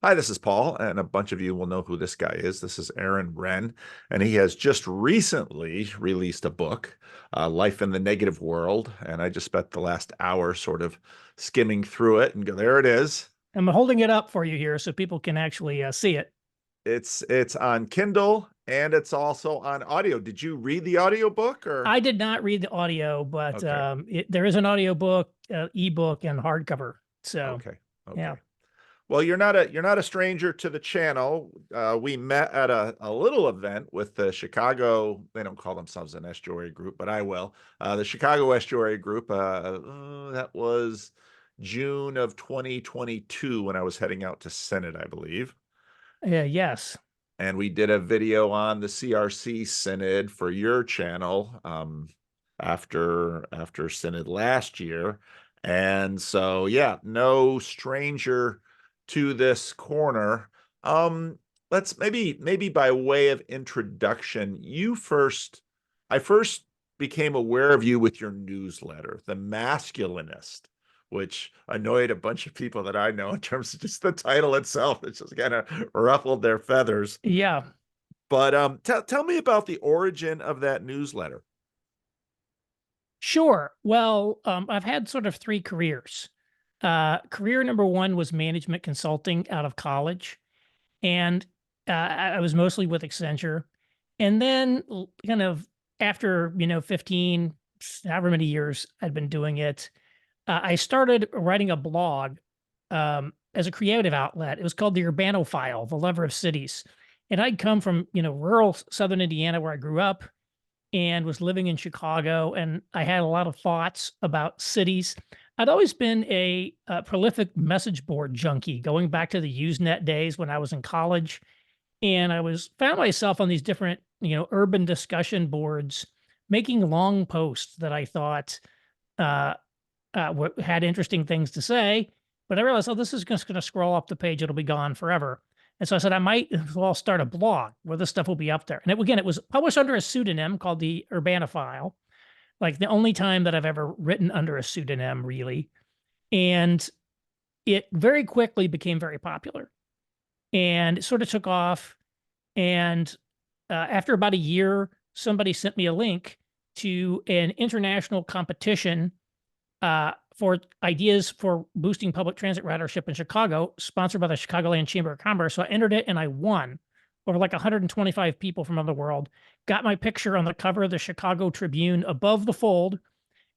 Hi, this is Paul, and a bunch of you will know who this guy is. This is Aaron Renn, and he has just recently released a book, Life in the Negative World. And I just spent the last hour sort of skimming through it and go, there it is. I'm holding it up for you here so people can actually see it. It's on Kindle and it's also on audio. Did you read the audio book or? I did not read the audio, but Okay, there is an audio book, ebook, and hardcover. So, okay, yeah. okay. Well, you're not a stranger to the channel. We met at a little event with the Chicago. They don't call themselves an estuary group, but I will. The Chicago Estuary Group. That was June of 2022 when I was heading out to Synod, I believe. Yes. And we did a video on the CRC Synod for your channel after Synod last year. And so, yeah, no stranger to this corner. Um, let's maybe by way of introduction, I first became aware of you with your newsletter, The Masculinist, which annoyed a bunch of people that I know in terms of just the title itself. It just kind of ruffled their feathers. Yeah. But tell me about the origin of that newsletter. Sure. Well, I've had sort of three careers. Career number one was management consulting out of college. And I was mostly with Accenture. And then kind of after, 15, however many years I'd been doing it, I started writing a blog as a creative outlet. It was called the Urbanophile, the lover of cities. And I'd come from, rural Southern Indiana where I grew up and was living in Chicago. And I had a lot of thoughts about cities. I'd always been a prolific message board junkie going back to the Usenet days when I was in college. And I found myself on these different, urban discussion boards, making long posts that I thought uh, had interesting things to say. But I realized, oh, this is just going to scroll up the page; it'll be gone forever. And so I said, I might as well start a blog where this stuff will be up there. And it was published under a pseudonym called the Urbanophile, like the only time that I've ever written under a pseudonym, really. And it very quickly became very popular, and it sort of took off. And after about a year, somebody sent me a link to an international competition for ideas for boosting public transit ridership in Chicago, sponsored by the Chicagoland Chamber of Commerce. So I entered it and I won over like 125 people from around the world. Got my picture on the cover of the Chicago Tribune above the fold.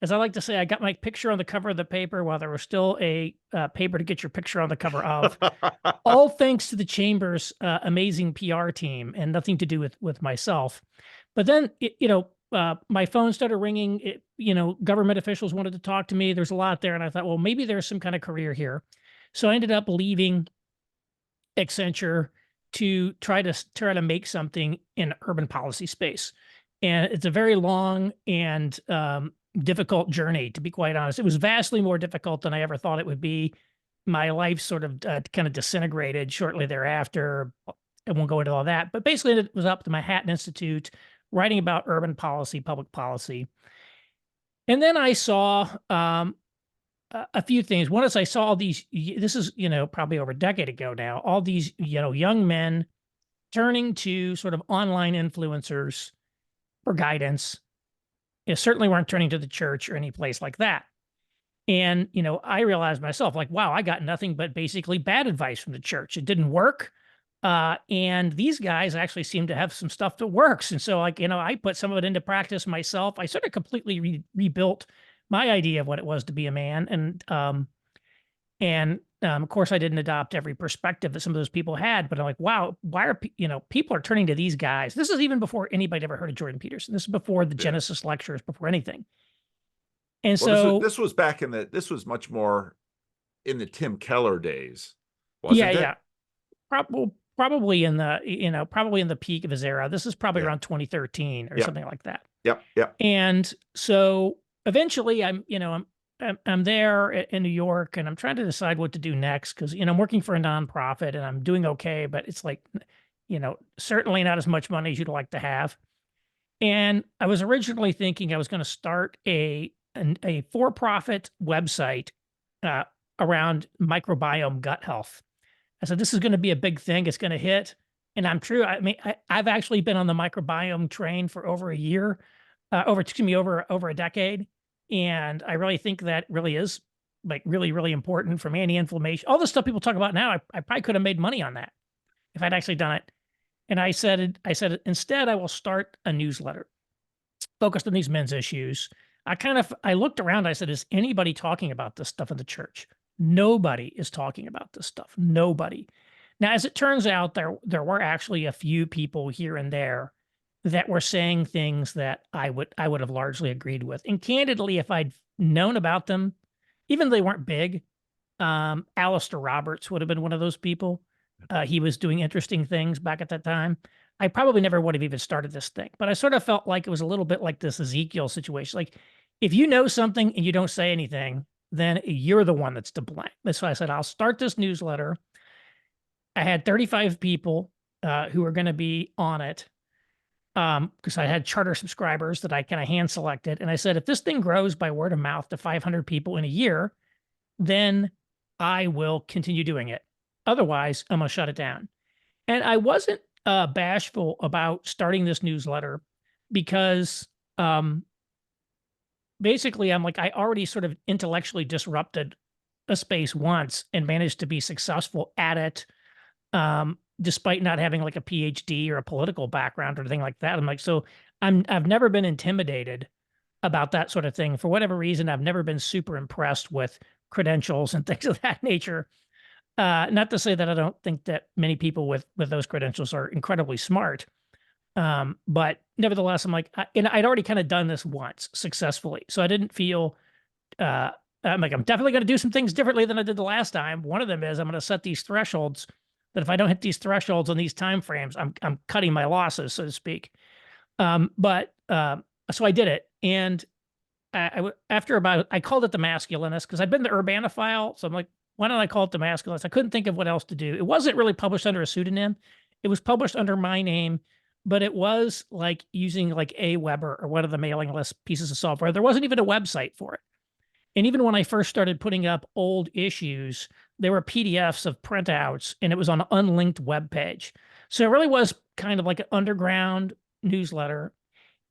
As I like to say, I got my picture on the cover of the paper while there was still a paper to get your picture on the cover of. All thanks to the Chamber's amazing PR team, and nothing to do with myself. But then, my phone started ringing. Government officials wanted to talk to me. There's a lot there, and I thought, well, maybe there's some kind of career here. So I ended up leaving Accenture to try to make something in urban policy space. And it's a very long and difficult journey, to be quite honest. It was vastly more difficult than I ever thought it would be. My life sort of kind of disintegrated shortly thereafter. I won't go into all that, but basically it was up to Manhattan Institute, writing about urban policy, public policy. And then I saw a few things. One is I saw all these, this is, probably over a decade ago now, all these, young men turning to sort of online influencers for guidance. Certainly weren't turning to the church or any place like that. And, I realized myself, like, wow, I got nothing but basically bad advice from the church. It didn't work. And these guys actually seem to have some stuff that works. And so, like, I put some of it into practice myself. I sort of completely rebuilt my idea of what it was to be a man. Of course, I didn't adopt every perspective that some of those people had, but I'm like, wow, why are people are turning to these guys? This is even before anybody ever heard of Jordan Peterson. This is before the Yeah. Genesis lectures, before anything. And Well, so, this was back in this was much more in the Tim Keller days, yeah, wasn't yeah, it? probably in the probably in the peak of his era. This is probably Yeah. around 2013 or Yep. something like that. Yep. Yep. And so eventually, I'm there in New York, and I'm trying to decide what to do next because I'm working for a nonprofit and I'm doing okay, but it's like certainly not as much money as you'd like to have. And I was originally thinking I was going to start a for-profit website uh, around microbiome gut health. I said, this is going to be a big thing. It's going to hit. And I'm true. I mean, I've actually been on the microbiome train for over a year, over a decade. And I really think that really is like really, really important from anti-inflammation. All the stuff people talk about now, I probably could have made money on that if I'd actually done it. And I said, instead, I will start a newsletter focused on these men's issues. I looked around. I said, is anybody talking about this stuff in the church? Nobody is talking about this stuff. Nobody. Now, as it turns out, there were actually a few people here and there that were saying things that I would have largely agreed with. And candidly, if I'd known about them, even though they weren't big, Alistair Roberts would have been one of those people. He was doing interesting things back at that time. I probably never would have even started this thing, but I sort of felt like it was a little bit like this Ezekiel situation. Like, if you know something and you don't say anything, then you're the one that's to blame. That's why I said, I'll start this newsletter. I had 35 people who were going to be on it because I had charter subscribers that I kind of hand selected. And I said, if this thing grows by word of mouth to 500 people in a year, then I will continue doing it. Otherwise, I'm going to shut it down. And I wasn't bashful about starting this newsletter because basically I'm like, I already sort of intellectually disrupted a space once and managed to be successful at it, despite not having like a PhD or a political background or anything like that. I'm like, so I've never been intimidated about that sort of thing. For whatever reason, I've never been super impressed with credentials and things of that nature. Not to say that I don't think that many people with those credentials are incredibly smart. But nevertheless, I'm like, and I'd already kind of done this once successfully. So I didn't feel, I'm like, I'm definitely going to do some things differently than I did the last time. One of them is I'm going to set these thresholds that if I don't hit these thresholds on these time frames, I'm cutting my losses, so to speak. So I did it. And I called it the masculinist because I've been the urbanophile. So I'm like, why don't I call it the masculinist? I couldn't think of what else to do. It wasn't really published under a pseudonym. It was published under my name, but it was like using like Aweber or one of the mailing list pieces of software. There wasn't even a website for it. And even when I first started putting up old issues, there were PDFs of printouts and it was on an unlinked web page. So it really was kind of like an underground newsletter.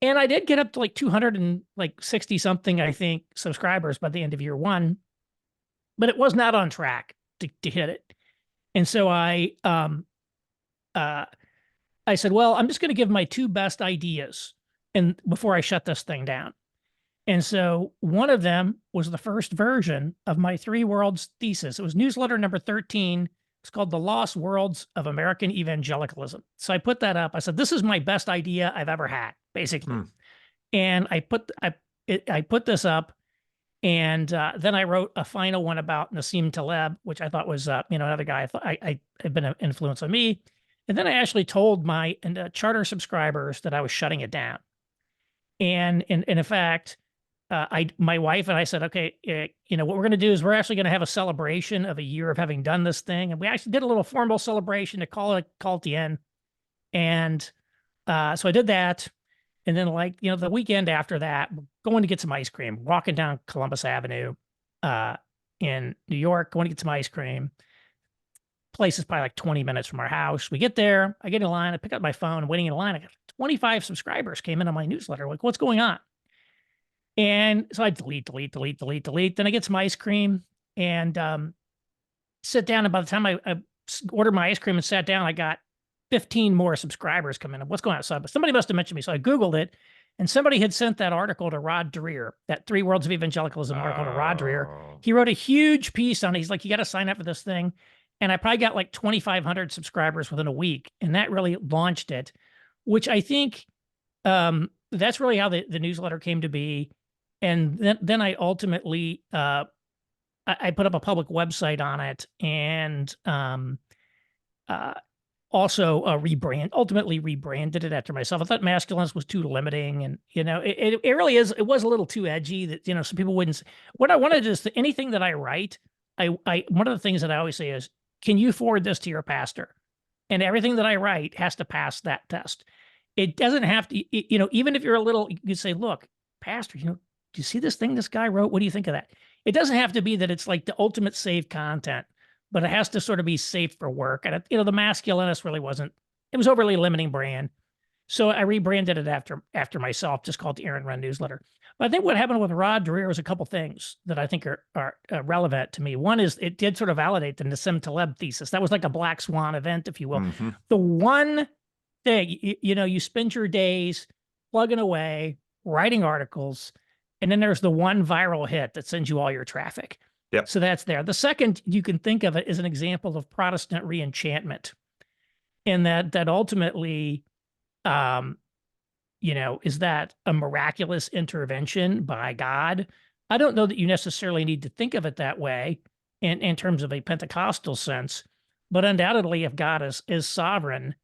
And I did get up to like 260 something, I think, subscribers by the end of year one, but it was not on track to hit it. And so I said, well, I'm just going to give my two best ideas and before I shut this thing down. And so one of them was the first version of my 3 worlds thesis. It was newsletter number 13. It's called The Lost Worlds of American Evangelicalism. So I put that up. I said, this is my best idea I've ever had, basically. And I put this up. And then I wrote a final one about Nassim Taleb, which I thought was, another guy I had been an influence on me. And then I actually told my charter subscribers that I was shutting it down. And in fact, my wife and I said, okay, what we're going to do is we're actually going to have a celebration of a year of having done this thing. And we actually did a little formal celebration to call it the end. And so I did that. And then the weekend after that, going to get some ice cream, walking down Columbus Avenue in New York, going to get some ice cream. Place is probably like 20 minutes from our house. We get there, I get in line, I pick up my phone, waiting in line. I got 25 subscribers came in on my newsletter. Like, what's going on? And so I delete. Then I get some ice cream and sit down. And by the time I ordered my ice cream and sat down, I got 15 more subscribers come in. What's going on? So somebody must have mentioned me. So I Googled it and somebody had sent that article to Rod Dreher, that 3 Worlds of Evangelicalism article to Rod Dreher. He wrote a huge piece on it. He's like, you got to sign up for this thing. And I probably got like 2,500 subscribers within a week. And that really launched it, which I think that's really how the newsletter came to be. And then I ultimately, I put up a public website on it and also ultimately rebranded it after myself. I thought masculinist was too limiting. And, it really is, it was a little too edgy that, some people wouldn't. What I wanted is that anything that I write, one of the things that I always say is, can you forward this to your pastor? And everything that I write has to pass that test. It doesn't have to, even if you're a little, you say, look, pastor, do you see this thing this guy wrote? What do you think of that? It doesn't have to be that it's like the ultimate saved content, but it has to sort of be safe for work. And, the masculinist really wasn't, it was overly limiting brand. So I rebranded it after myself, just called the Aaron Renn newsletter. But I think what happened with Rod Dreher was a couple things that I think are relevant to me. One is it did sort of validate the Nassim Taleb thesis. That was like a black swan event, if you will. Mm-hmm. The one thing, you spend your days plugging away, writing articles, and then there's the one viral hit that sends you all your traffic. Yep. So that's there. The second you can think of it as an example of Protestant reenchantment, in that ultimately, is that a miraculous intervention by God? I don't know that you necessarily need to think of it that way in terms of a Pentecostal sense, but undoubtedly, if God is sovereign,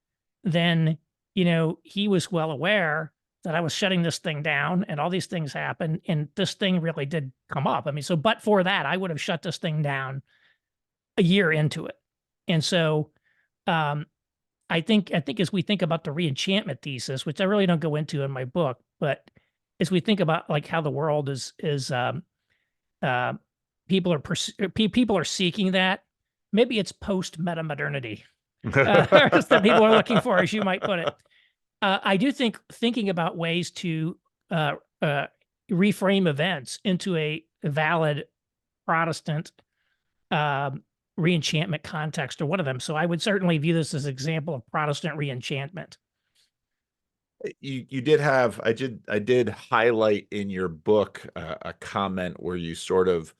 then he was well aware that I was shutting this thing down and all these things happened, and this thing really did come up. I mean, so but for that, I would have shut this thing down a year into it. And so I think as we think about the reenchantment thesis, which I really don't go into in my book, but as we think about like how the world is people are seeking that, maybe it's post meta modernity that people are looking for, as you might put it. I do think thinking about ways to reframe events into a valid Protestant reenchantment context or one of them. So I would certainly view this as an example of Protestant reenchantment. You did have, I did highlight in your book a comment where you sort of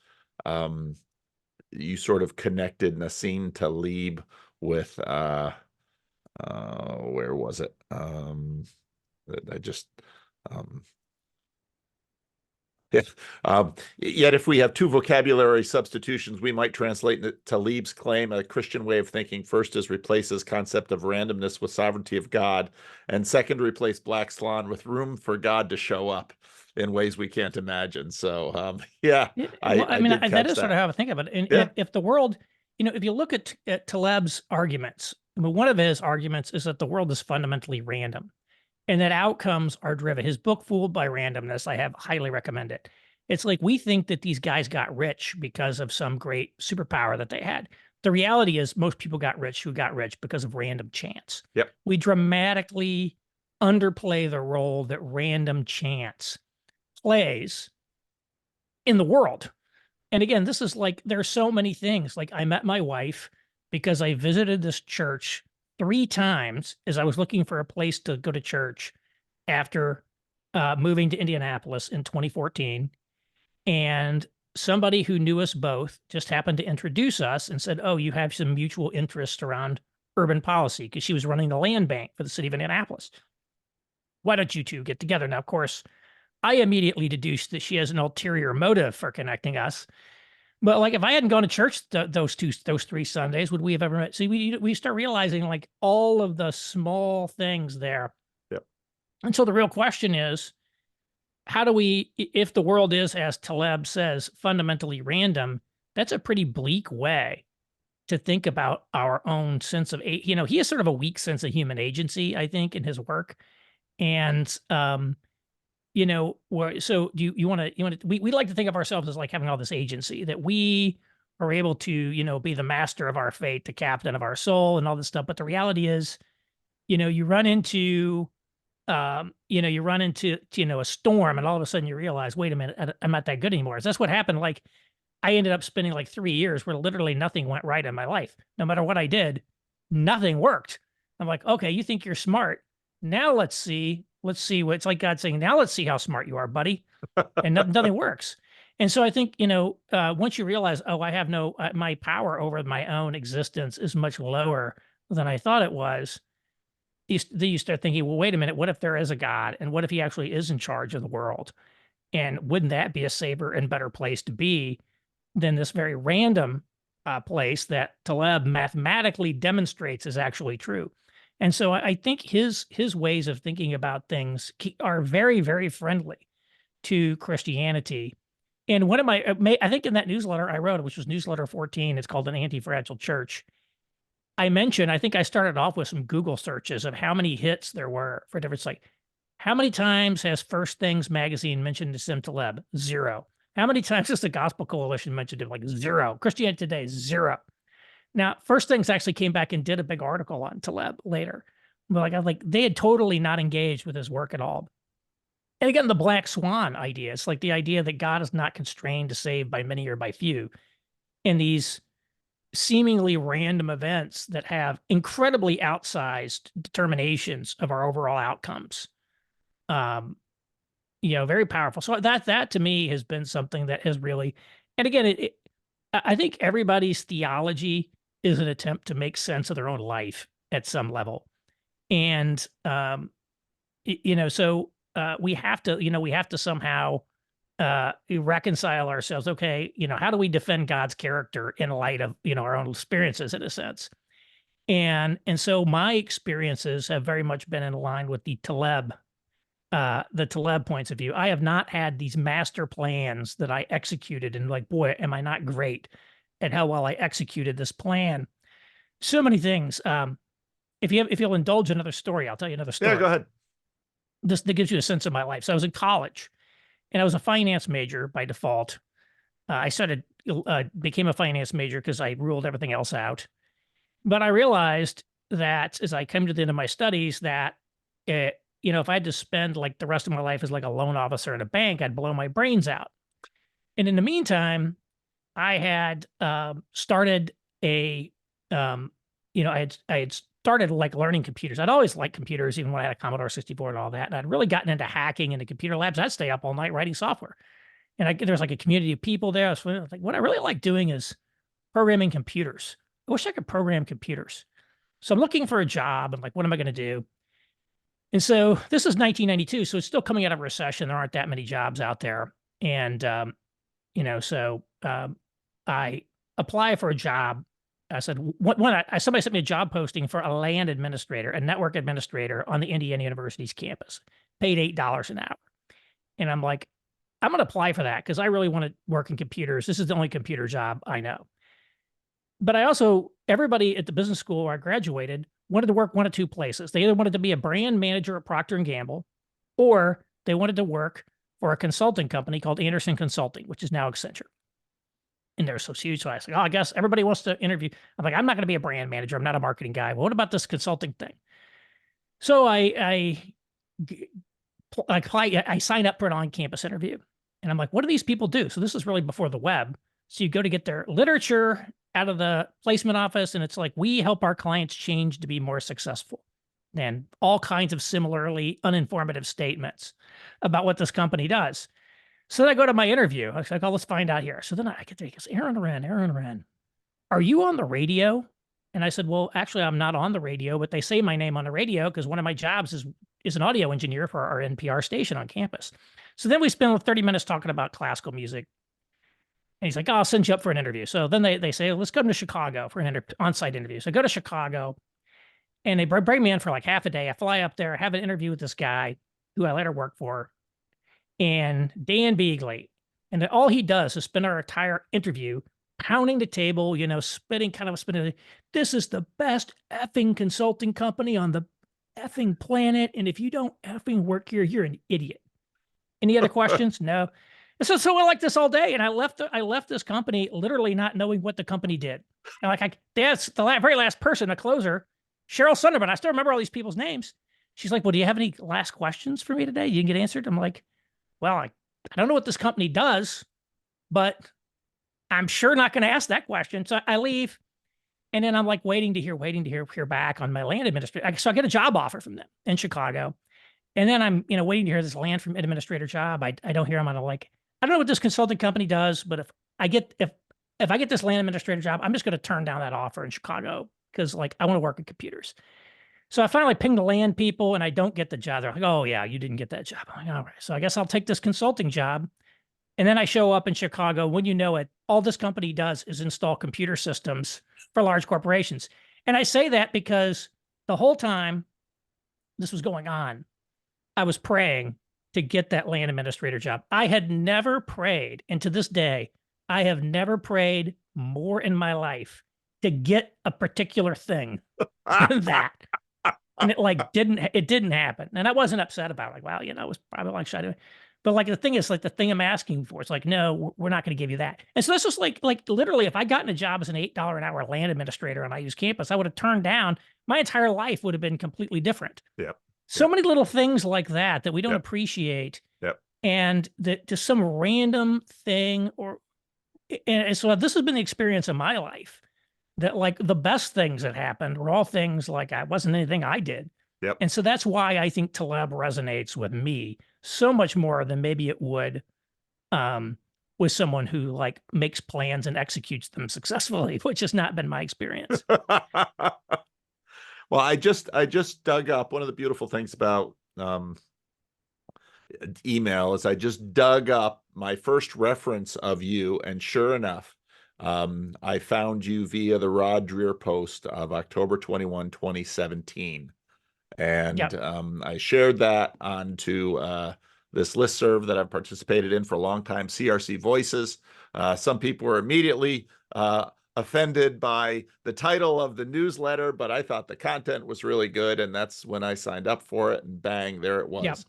connected Nassim Taleb with where was it? Yet if we have two vocabulary substitutions, we might translate Taleb's claim, a Christian way of thinking, first is replace his concept of randomness with sovereignty of God, and second, replace black swan with room for God to show up in ways we can't imagine. So, yeah, I mean, that is sort of how I think about it. And yeah. if the world, if you look at Taleb's arguments, I mean, one of his arguments is that the world is fundamentally random and that outcomes are driven. His book, Fooled by Randomness, I have highly recommend it. It's like we think that these guys got rich because of some great superpower that they had. The reality is most people got rich who got rich because of random chance. Yep. We dramatically underplay the role that random chance plays in the world. And again, this is like, there's so many things. Like I met my wife because I visited this church 3 times as I was looking for a place to go to church after moving to Indianapolis in 2014. And somebody who knew us both just happened to introduce us and said, oh, you have some mutual interests around urban policy, because she was running the land bank for the city of Indianapolis. Why don't you two get together? Now, of course, I immediately deduced that she has an ulterior motive for connecting us. But like, if I hadn't gone to church those 3 Sundays, would we have ever met? See, we start realizing like all of the small things there. Yep. And so the real question is, how do we, if the world is, as Taleb says, fundamentally random, that's a pretty bleak way to think about our own sense of, he has sort of a weak sense of human agency, I think, in his work. And, so do you want to, we like to think of ourselves as like having all this agency, that we are able to, be the master of our fate, the captain of our soul and all this stuff. But the reality is, you run into, a storm and all of a sudden you realize, wait a minute, I'm not that good anymore. That's what happened. Like I ended up spending like 3 years where literally nothing went right in my life. No matter what I did, nothing worked. I'm like, okay, you think you're smart. Now let's see what it's like. God saying, now let's see how smart you are, buddy. And nothing works. And so I think, once you realize, oh, I have my power over my own existence is much lower than I thought it was. Then you start thinking, well, wait a minute, what if there is a God? And what if he actually is in charge of the world? And wouldn't that be a safer and better place to be than this very random place that Taleb mathematically demonstrates is actually true? And so I think his ways of thinking about things are very, very friendly to Christianity. And one of I think in that newsletter I wrote, which was newsletter 14, it's called An Anti-Fragile Church. I mentioned, I think I started off with some Google searches of how many hits there were for different, like, how many times has First Things magazine mentioned Nassim Taleb? 0. How many times has the Gospel Coalition mentioned him? Like 0. Christianity Today, 0. Now, First Things actually came back and did a big article on Taleb later. But like, I was like, they had totally not engaged with his work at all. And again, the black swan idea. It's like the idea that God is not constrained to save by many or by few. And these seemingly random events that have incredibly outsized determinations of our overall outcomes. Um, very powerful. So that to me has been something that has really, and again, I think everybody's theology is an attempt to make sense of their own life at some level. And, so we have to somehow reconcile ourselves. Okay, how do we defend God's character in light of our own experiences, in a sense? And so my experiences have very much been in line with the Taleb points of view. I have not had these master plans that I executed, and like, boy, am I not great at how well I executed this plan. So many things. If you'll indulge another story, I'll tell you another Yeah, story. go ahead. This that gives you a sense of my life. So I was in college, and I was a finance major by default. Became a finance major because I ruled everything else out. But I realized that as I came to the end of my studies, that if I had to spend like the rest of my life as like a loan officer in a bank, I'd blow my brains out. And in the meantime, I had started I had started like learning computers. I'd always liked computers, even when I had a Commodore 64 and all that. And I'd really gotten into hacking into computer labs. I'd stay up all night writing software. And there's like a community of people there. So I was like, what I really like doing is programming computers. I wish I could program computers. So I'm looking for a job and like, what am I going to do? And so this is 1992. So it's still coming out of a recession. There aren't that many jobs out there. And, I apply for a job. I said, somebody sent me a job posting for a land administrator, a network administrator on the Indiana University's campus, paid $8 an hour. And I'm like, I'm going to apply for that because I really want to work in computers. This is the only computer job I know. But everybody at the business school where I graduated wanted to work one of two places. They either wanted to be a brand manager at Procter and Gamble, or they wanted to work for a consulting company called Anderson Consulting, which is now Accenture. And they're so huge. So I was like, I guess everybody wants to interview. I'm like, I'm not going to be a brand manager. I'm not a marketing guy. Well, what about this consulting thing? So I sign up for an on-campus interview. And I'm like, what do these people do? So this is really before the web. So you go to get their literature out of the placement office, and it's like, we help our clients change to be more successful. And all kinds of similarly uninformative statements about what this company does. So then I go to my interview. I was like, oh, let's find out here. So then I get there. He goes, Aaron Renn, are you on the radio? And I said, well, actually, I'm not on the radio, but they say my name on the radio because one of my jobs is an audio engineer for our NPR station on campus. So then we spend 30 minutes talking about classical music. And he's like, oh, I'll send you up for an interview. So then they say, let's come to Chicago for an on-site interview. So I go to Chicago, and they bring me in for like half a day. I fly up there, have an interview with this guy who I later worked for, and Dan Beagley. And all he does is spend our entire interview pounding the table, spitting. This is the best effing consulting company on the effing planet. And if you don't effing work here, you're an idiot. Any other questions? No. So I like this all day. And I left this company literally not knowing what the company did. And that's the very last person, a closer, Cheryl Sunderman. I still remember all these people's names. She's like, well, do you have any last questions for me today? You didn't get answered. I'm like, well, I don't know what this company does, but I'm sure not going to ask that question. So I leave, and then I'm like waiting to hear back on my land administrator. So I get a job offer from them in Chicago, and then I'm waiting to hear this land from administrator job. I don't hear them. I'm like, I don't know what this consulting company does, but if I get this land administrator job, I'm just going to turn down that offer in Chicago because like I want to work in computers. So I finally ping the land people, and I don't get the job. They're like, oh, yeah, you didn't get that job. I'm like, all right. So I guess I'll take this consulting job. And then I show up in Chicago. When you know it, all this company does is install computer systems for large corporations. And I say that because the whole time this was going on, I was praying to get that land administrator job. I had never prayed, and to this day, I have never prayed more in my life to get a particular thing than that. And it didn't happen. And I wasn't upset about it. Like, wow, it was probably like, should I do it? But like the thing is, like the thing I'm asking for, it's like, no, we're not going to give you that. And so that's just like literally, if I gotten a job as an $8 an hour land administrator on IU's campus, I would have turned down. My entire life would have been completely different. Yep. So Yep. many little things like that we don't Yep. appreciate, Yep. and that just some random thing or and so this has been the experience of my life, that like the best things that happened were all things like I wasn't anything I did. Yep. And so that's why I think Taleb resonates with me so much more than maybe it would um, with someone who like makes plans and executes them successfully, which has not been my experience. Well, I just dug up one of the beautiful things about email is I just dug up my first reference of you, and sure enough, I found you via the Rod Dreer post of October 21, 2017. And Yep. I shared that onto this listserv that I've participated in for a long time, CRC Voices. Some people were immediately offended by the title of the newsletter, but I thought the content was really good, and that's when I signed up for it, and bang, there it Yep. was.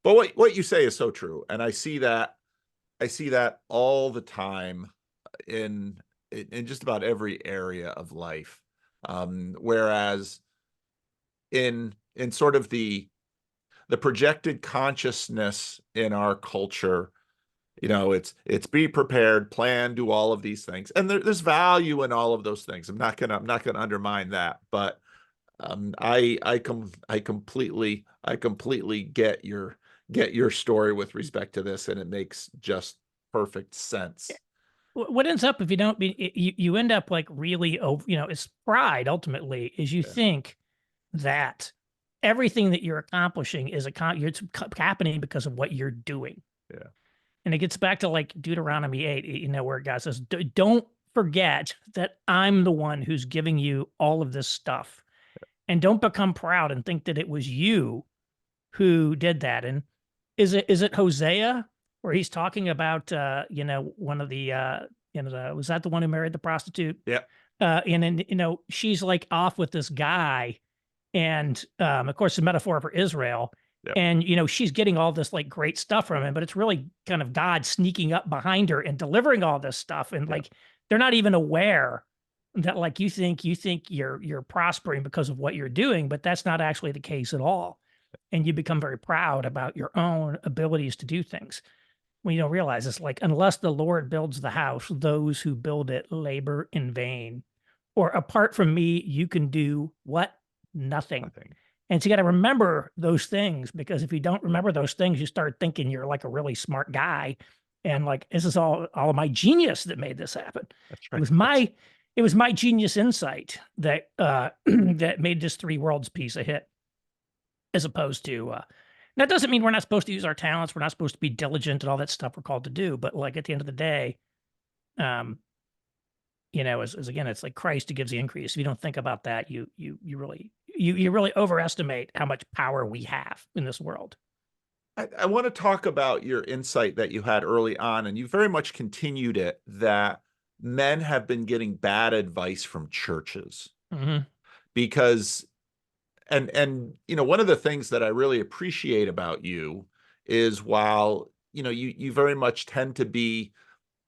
But what you say is so true, and I see that all the time in just about every area of life. Whereas in sort of the projected consciousness in our culture, it's be prepared, plan, do all of these things, and there's value in all of those things. I'm not gonna undermine that, but I completely get your story with respect to this, and it makes just perfect sense. What ends up if you don't be you end up like really over, it's pride ultimately is you Yeah, think that everything that you're accomplishing is happening because of what you're doing. yeah, And it gets back to like Deuteronomy 8, where God says, Don't forget that I'm the one who's giving you all of this stuff. And don't become proud and think that it was you who did that." And is it Hosea where he's talking about one of the was that the one who married the prostitute? yeah, And then she's like off with this guy, and of course a metaphor for Israel. yeah, And she's getting all this like great stuff from him, but it's really kind of God sneaking up behind her and delivering all this stuff, and yeah. like they're not even aware that like you think you're prospering because of what you're doing, but that's not actually the case at all. And you become very proud about your own abilities to do things when you don't realize it's like, unless the Lord builds the house, those who build it labor in vain. Or apart from me, you can do what? Nothing. Nothing. And so you got to remember those things, because if you don't remember those things, you start thinking you're like a really smart guy. And like, this is all of my genius that made this happen. That's It right. was my, it was my genius insight that, that made this three worlds piece a hit, as opposed to, that doesn't mean we're not supposed to use our talents. We're not supposed to be diligent and all that stuff we're called to do. But like at the end of the day, um, as again, it's like Christ who gives the increase. If you don't think about that, you really overestimate how much power we have in this world. I want to talk about your insight that you had early on, and you very much continued it, that men have been getting bad advice from churches. Hmm. Because one of the things that I really appreciate about you is, while you very much tend to be,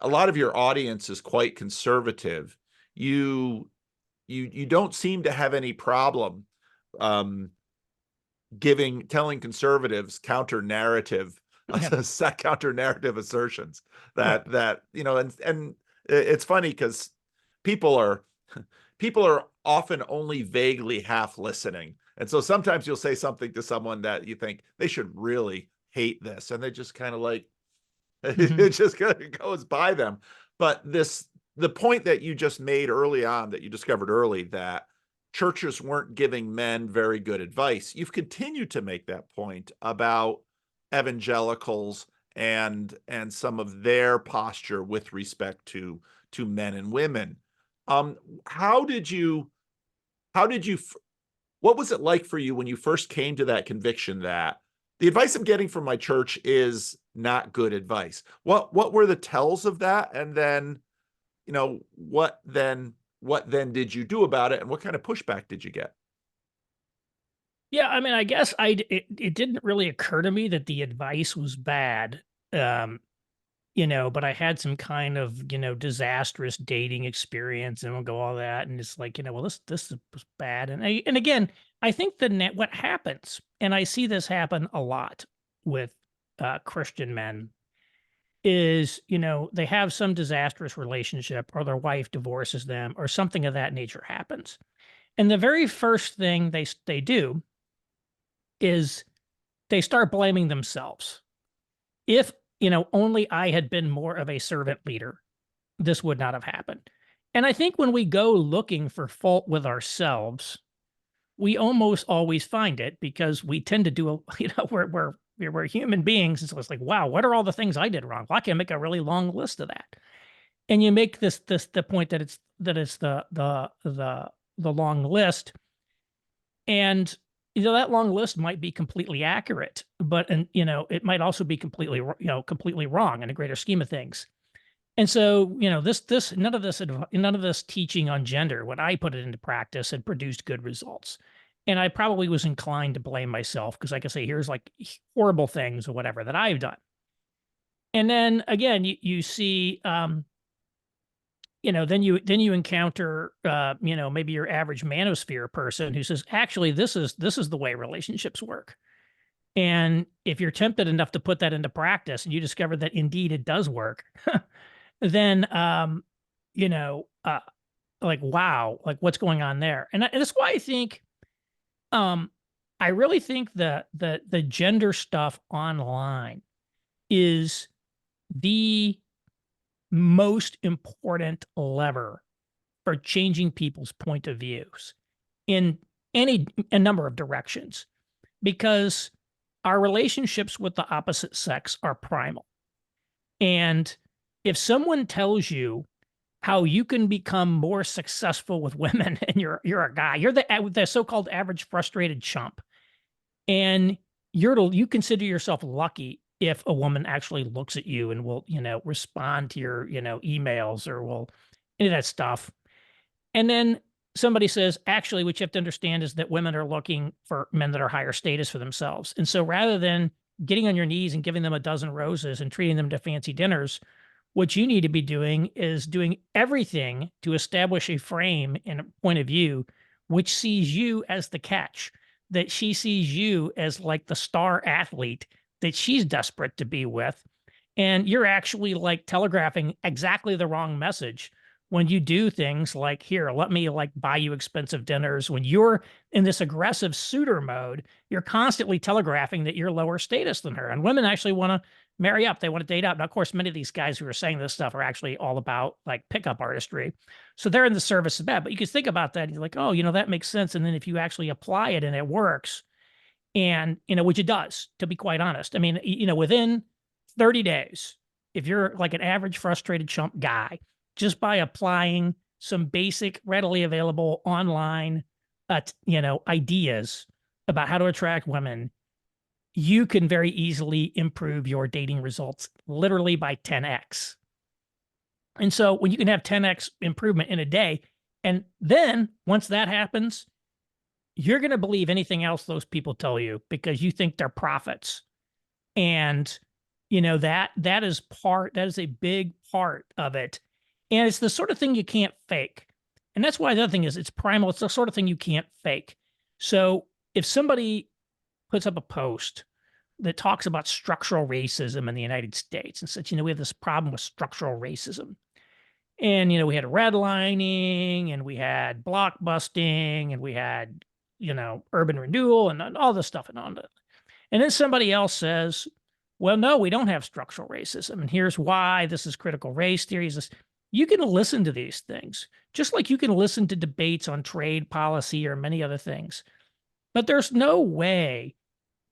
a lot of your audience is quite conservative, you don't seem to have any problem um telling conservatives counter narrative Yeah. counter narrative assertions, Right. and it's funny because people are people are often only vaguely half listening, and so sometimes you'll say something to someone that you think they should really hate this, and they just kind of like Hmm. it just kind of goes by them. But the point that you just made early on, that you discovered early, that churches weren't giving men very good advice, you've continued to make that point about evangelicals and some of their posture with respect to men and women. um how did you how did you what was it like for you when you first came to that conviction that the advice I'm getting from my church is not good advice? What were the tells of that? And then, what then did you do about it, and what kind of pushback did you get? Yeah, I mean, I guess it didn't really occur to me that the advice was bad. Um, but I had some kind of, disastrous dating experience and we'll go all that. And it's like, well, this was bad. And again, I think what happens, and I see this happen a lot with Christian men, is, they have some disastrous relationship or their wife divorces them or something of that nature happens. And the very first thing they do is they start blaming themselves. If, only I had been more of a servant leader, this would not have happened. And I think when we go looking for fault with ourselves, we almost always find it because we tend to do, we're human beings. And so it's like, wow, what are all the things I did wrong? Well, I can make a really long list of that. And you make the point that it's the long list. And that long list might be completely accurate, but it might also be completely wrong in a greater scheme of things. And so, this none of this teaching on gender, when I put it into practice, had produced good results. And I probably was inclined to blame myself because I could say, here's like horrible things or whatever that I've done. And then again, you see, then you encounter, maybe your average manosphere person who says, actually, this is the way relationships work. And if you're tempted enough to put that into practice and you discover that indeed it does work, then, you know, uh, like, wow, like what's going on there? And that's why I think, um, I really think the gender stuff online is the most important lever for changing people's point of views in a number of directions, because our relationships with the opposite sex are primal. And if someone tells you how you can become more successful with women and you're a guy, you're the so-called average frustrated chump, and you consider yourself lucky if a woman actually looks at you and will, respond to your, emails or will any of that stuff. And then somebody says, actually, what you have to understand is that women are looking for men that are higher status for themselves. And so rather than getting on your knees and giving them a dozen roses and treating them to fancy dinners, what you need to be doing is doing everything to establish a frame and a point of view which sees you as the catch, that she sees you as like the star athlete that she's desperate to be with. And you're actually like telegraphing exactly the wrong message when you do things like, here, let me like buy you expensive dinners. When you're in this aggressive suitor mode, you're constantly telegraphing that you're lower status than her. And women actually want to marry up. They want to date up. Now, of course, many of these guys who are saying this stuff are actually all about like pickup artistry. So they're in the service of that. But you can think about that and you're like, oh, that makes sense. And then if you actually apply it and it works, and, which it does, to be quite honest. I mean, within 30 days, if you're like an average frustrated chump guy, just by applying some basic, readily available online, ideas about how to attract women, you can very easily improve your dating results literally by 10x. And so when you can have 10x improvement in a day, and then once that happens, you're going to believe anything else those people tell you because you think they're prophets. And that is a big part of it. And it's the sort of thing you can't fake. And that's why the other thing is it's primal. It's the sort of thing you can't fake. So if somebody puts up a post that talks about structural racism in the United States and says, we have this problem with structural racism. And, we had redlining and we had blockbusting and we had, urban renewal and all this stuff and all that. And then somebody else says, well, no, we don't have structural racism. And here's why. This is critical race theories. You can listen to these things, just like you can listen to debates on trade policy or many other things. But there's no way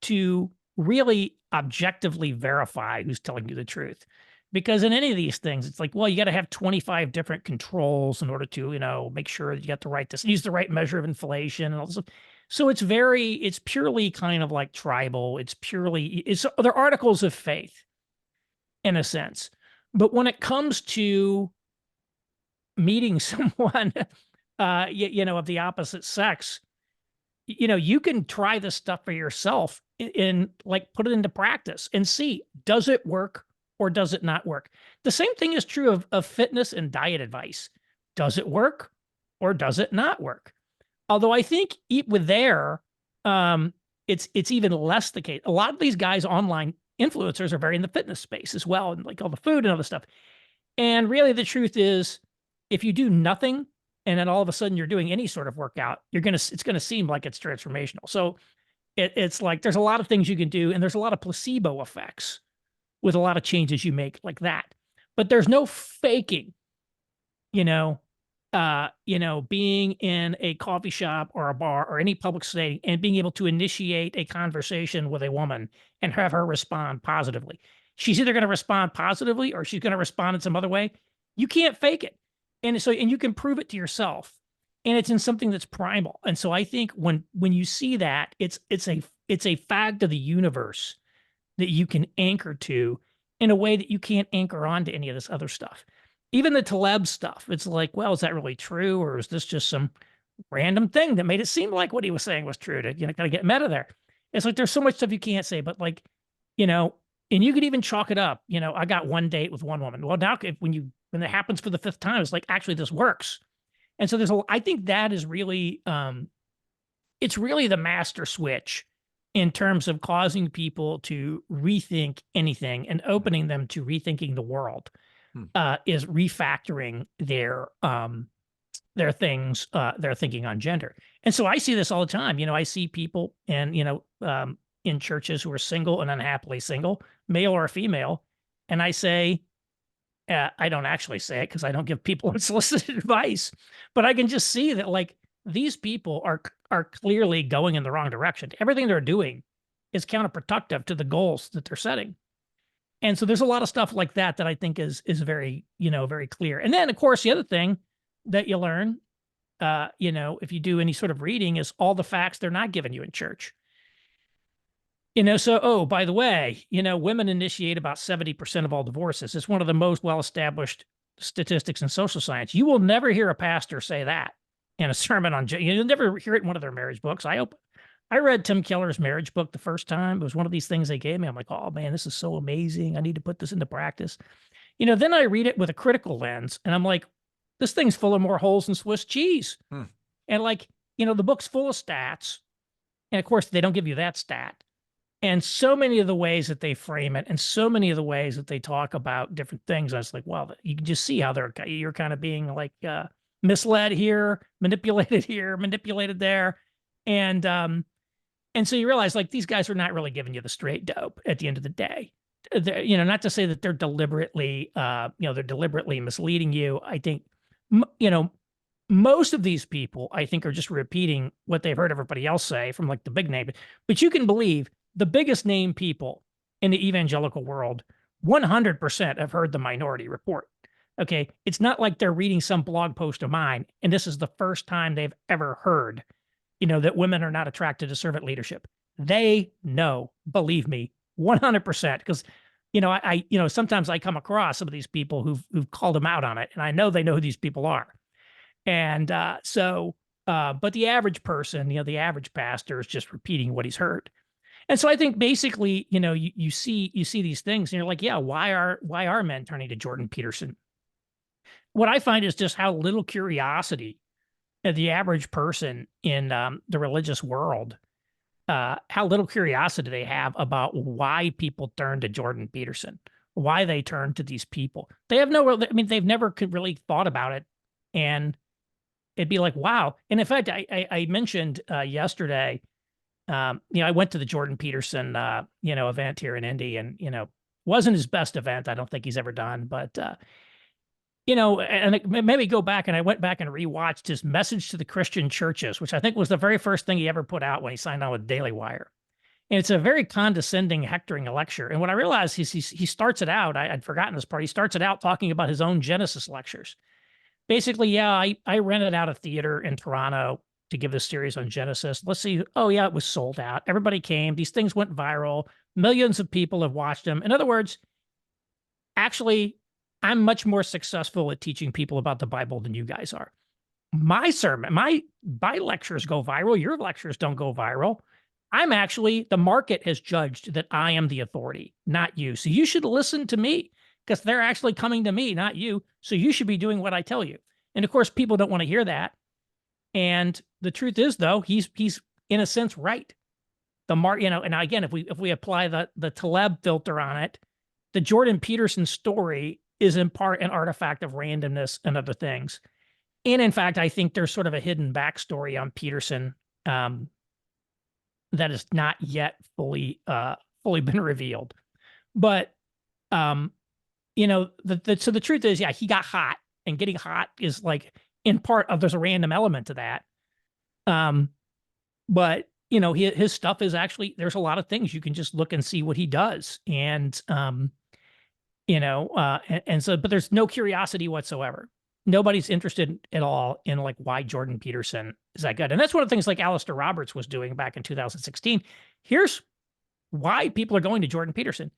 to really objectively verify who's telling you the truth. Because in any of these things, it's like, well, you got to have 25 different controls in order to, make sure that you got the right, use the right measure of inflation and all this. So it's purely kind of like tribal. They're articles of faith in a sense. But when it comes to meeting someone, of the opposite sex, you can try this stuff for yourself in like put it into practice and see, does it work or does it not work? The same thing is true of fitness and diet advice. Does it work or does it not work? Although I think with there, um, it's even less the case. A lot of these guys online influencers are very in the fitness space as well, and like all the food and all the stuff. And really, the truth is, if you do nothing and then all of a sudden you're doing any sort of workout, it's gonna seem like it's transformational. So it's like there's a lot of things you can do, and there's a lot of placebo effects with a lot of changes you make like that. But there's no faking, you know, being in a coffee shop or a bar or any public setting and being able to initiate a conversation with a woman and have her respond positively. She's either going to respond positively or she's going to respond in some other way. You can't fake it. And you can prove it to yourself. And it's in something that's primal. And so I think when you see that, it's a fact of the universe that you can anchor to in a way that you can't anchor on to any of this other stuff. Even the Taleb stuff, it's like, well, is that really true? Or is this just some random thing that made it seem like what he was saying was true to, kind of get meta there? It's like, there's so much stuff you can't say, but like, and you could even chalk it up. I got one date with one woman. Well, now when it happens for the fifth time, it's like, actually, this works. And so I think that is really, it's really the master switch in terms of causing people to rethink anything and opening them to rethinking the world. Is refactoring their things, their thinking on gender. And so I see this all the time. I see people in churches who are single and unhappily single, male or female. And I say, I don't actually say it because I don't give people unsolicited advice, but I can just see that like these people are clearly going in the wrong direction. Everything they're doing is counterproductive to the goals that they're setting. And so there's a lot of stuff like that I think is very, very clear. And then of course, the other thing that you learn, if you do any sort of reading is all the facts they're not giving you in church. So, oh, by the way, women initiate about 70% of all divorces. It's one of the most well-established statistics in social science. You will never hear a pastor say that in a sermon on, you'll never hear it in one of their marriage books. I read Tim Keller's marriage book the first time. It was one of these things they gave me. I'm like, oh man, this is so amazing. I need to put this into practice. Then I read it with a critical lens and I'm like, this thing's full of more holes than Swiss cheese. And like, the book's full of stats. And of course, they don't give you that stat. And so many of the ways that they frame it and so many of the ways that they talk about different things, I was like, well, you can just see how you're kind of being like misled here, manipulated there. And so you realize like these guys are not really giving you the straight dope at the end of the day. Not to say that they're deliberately, they're deliberately misleading you. I think, most of these people, I think, are just repeating what they've heard everybody else say from like the big name. But you can believe the biggest name people in the evangelical world, 100% have heard the Minority Report. Okay. It's not like they're reading some blog post of mine and this is the first time they've ever heard that women are not attracted to servant leadership. They know, believe me, 100%. Because, sometimes I come across some of these people who've called them out on it, and I know they know who these people are. And but the average person, the average pastor is just repeating what he's heard. And so I think basically, you see these things, and you're like, yeah, why are men turning to Jordan Peterson? What I find is just how little curiosity the average person in the religious world, how little curiosity they have about why people turn to Jordan Peterson, why they turn to these people. They have they've never really thought about it. And it'd be like, wow. And in fact, I mentioned yesterday, I went to the Jordan Peterson, event here in Indy and, wasn't his best event. I don't think he's ever done, but, and it made me go back and I went back and rewatched his message to the Christian churches, which I think was the very first thing he ever put out when he signed on with Daily Wire. And it's a very condescending, hectoring lecture. And what I realized is he starts it out, I'd forgotten this part. He starts it out talking about his own Genesis lectures. Basically, yeah, I rented out a theater in Toronto to give this series on Genesis. Let's see. Oh yeah, it was sold out. Everybody came. These things went viral. Millions of people have watched them. In other words, actually, I'm much more successful at teaching people about the Bible than you guys are. my sermon, my lectures go viral. Your lectures don't go viral. I'm actually, the market has judged that I am the authority, not you. So you should listen to me because they're actually coming to me, not you. So you should be doing what I tell you. And of course, people don't want to hear that. And the truth is, though, he's in a sense right. And again, if we apply the Taleb filter on it, the Jordan Peterson story is in part an artifact of randomness and other things. And in fact, I think there's sort of a hidden backstory on Peterson um, that is not yet fully been revealed. But um, so the truth is, yeah, he got hot, and getting hot is like in part of there's a random element to that. Um, but his stuff is actually, there's a lot of things you can just look and see what he does, and so, but there's no curiosity whatsoever. Nobody's interested at all in like why Jordan Peterson is that good. And that's one of the things like Alistair Roberts was doing back in 2016. Here's why people are going to Jordan Peterson.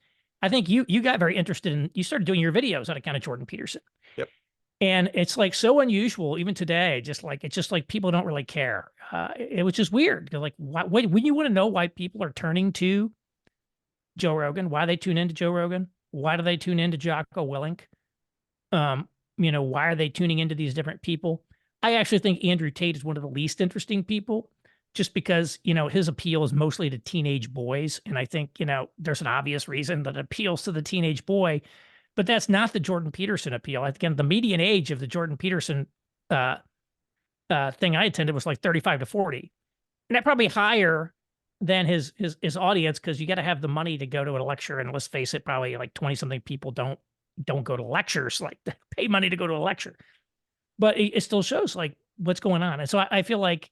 I think you got very interested in, you started doing your videos on account of Jordan Peterson. Yep. And it's like so unusual, even today, it's just like people don't really care. It was just weird. They're like, when you want to know why people are turning to Joe Rogan, why they tune into Joe Rogan, why do they tune into Jocko Willink? Why are they tuning into these different people? I actually think Andrew Tate is one of the least interesting people, just because, his appeal is mostly to teenage boys. And I think, there's an obvious reason that it appeals to the teenage boy, but that's not the Jordan Peterson appeal. Again, the median age of the Jordan Peterson uh, thing I attended was like 35 to 40. And that probably higher than his audience, because you got to have the money to go to a lecture. And let's face it, probably like 20 something people don't go to lectures, like pay money to go to a lecture. But it still shows like what's going on. And so I feel like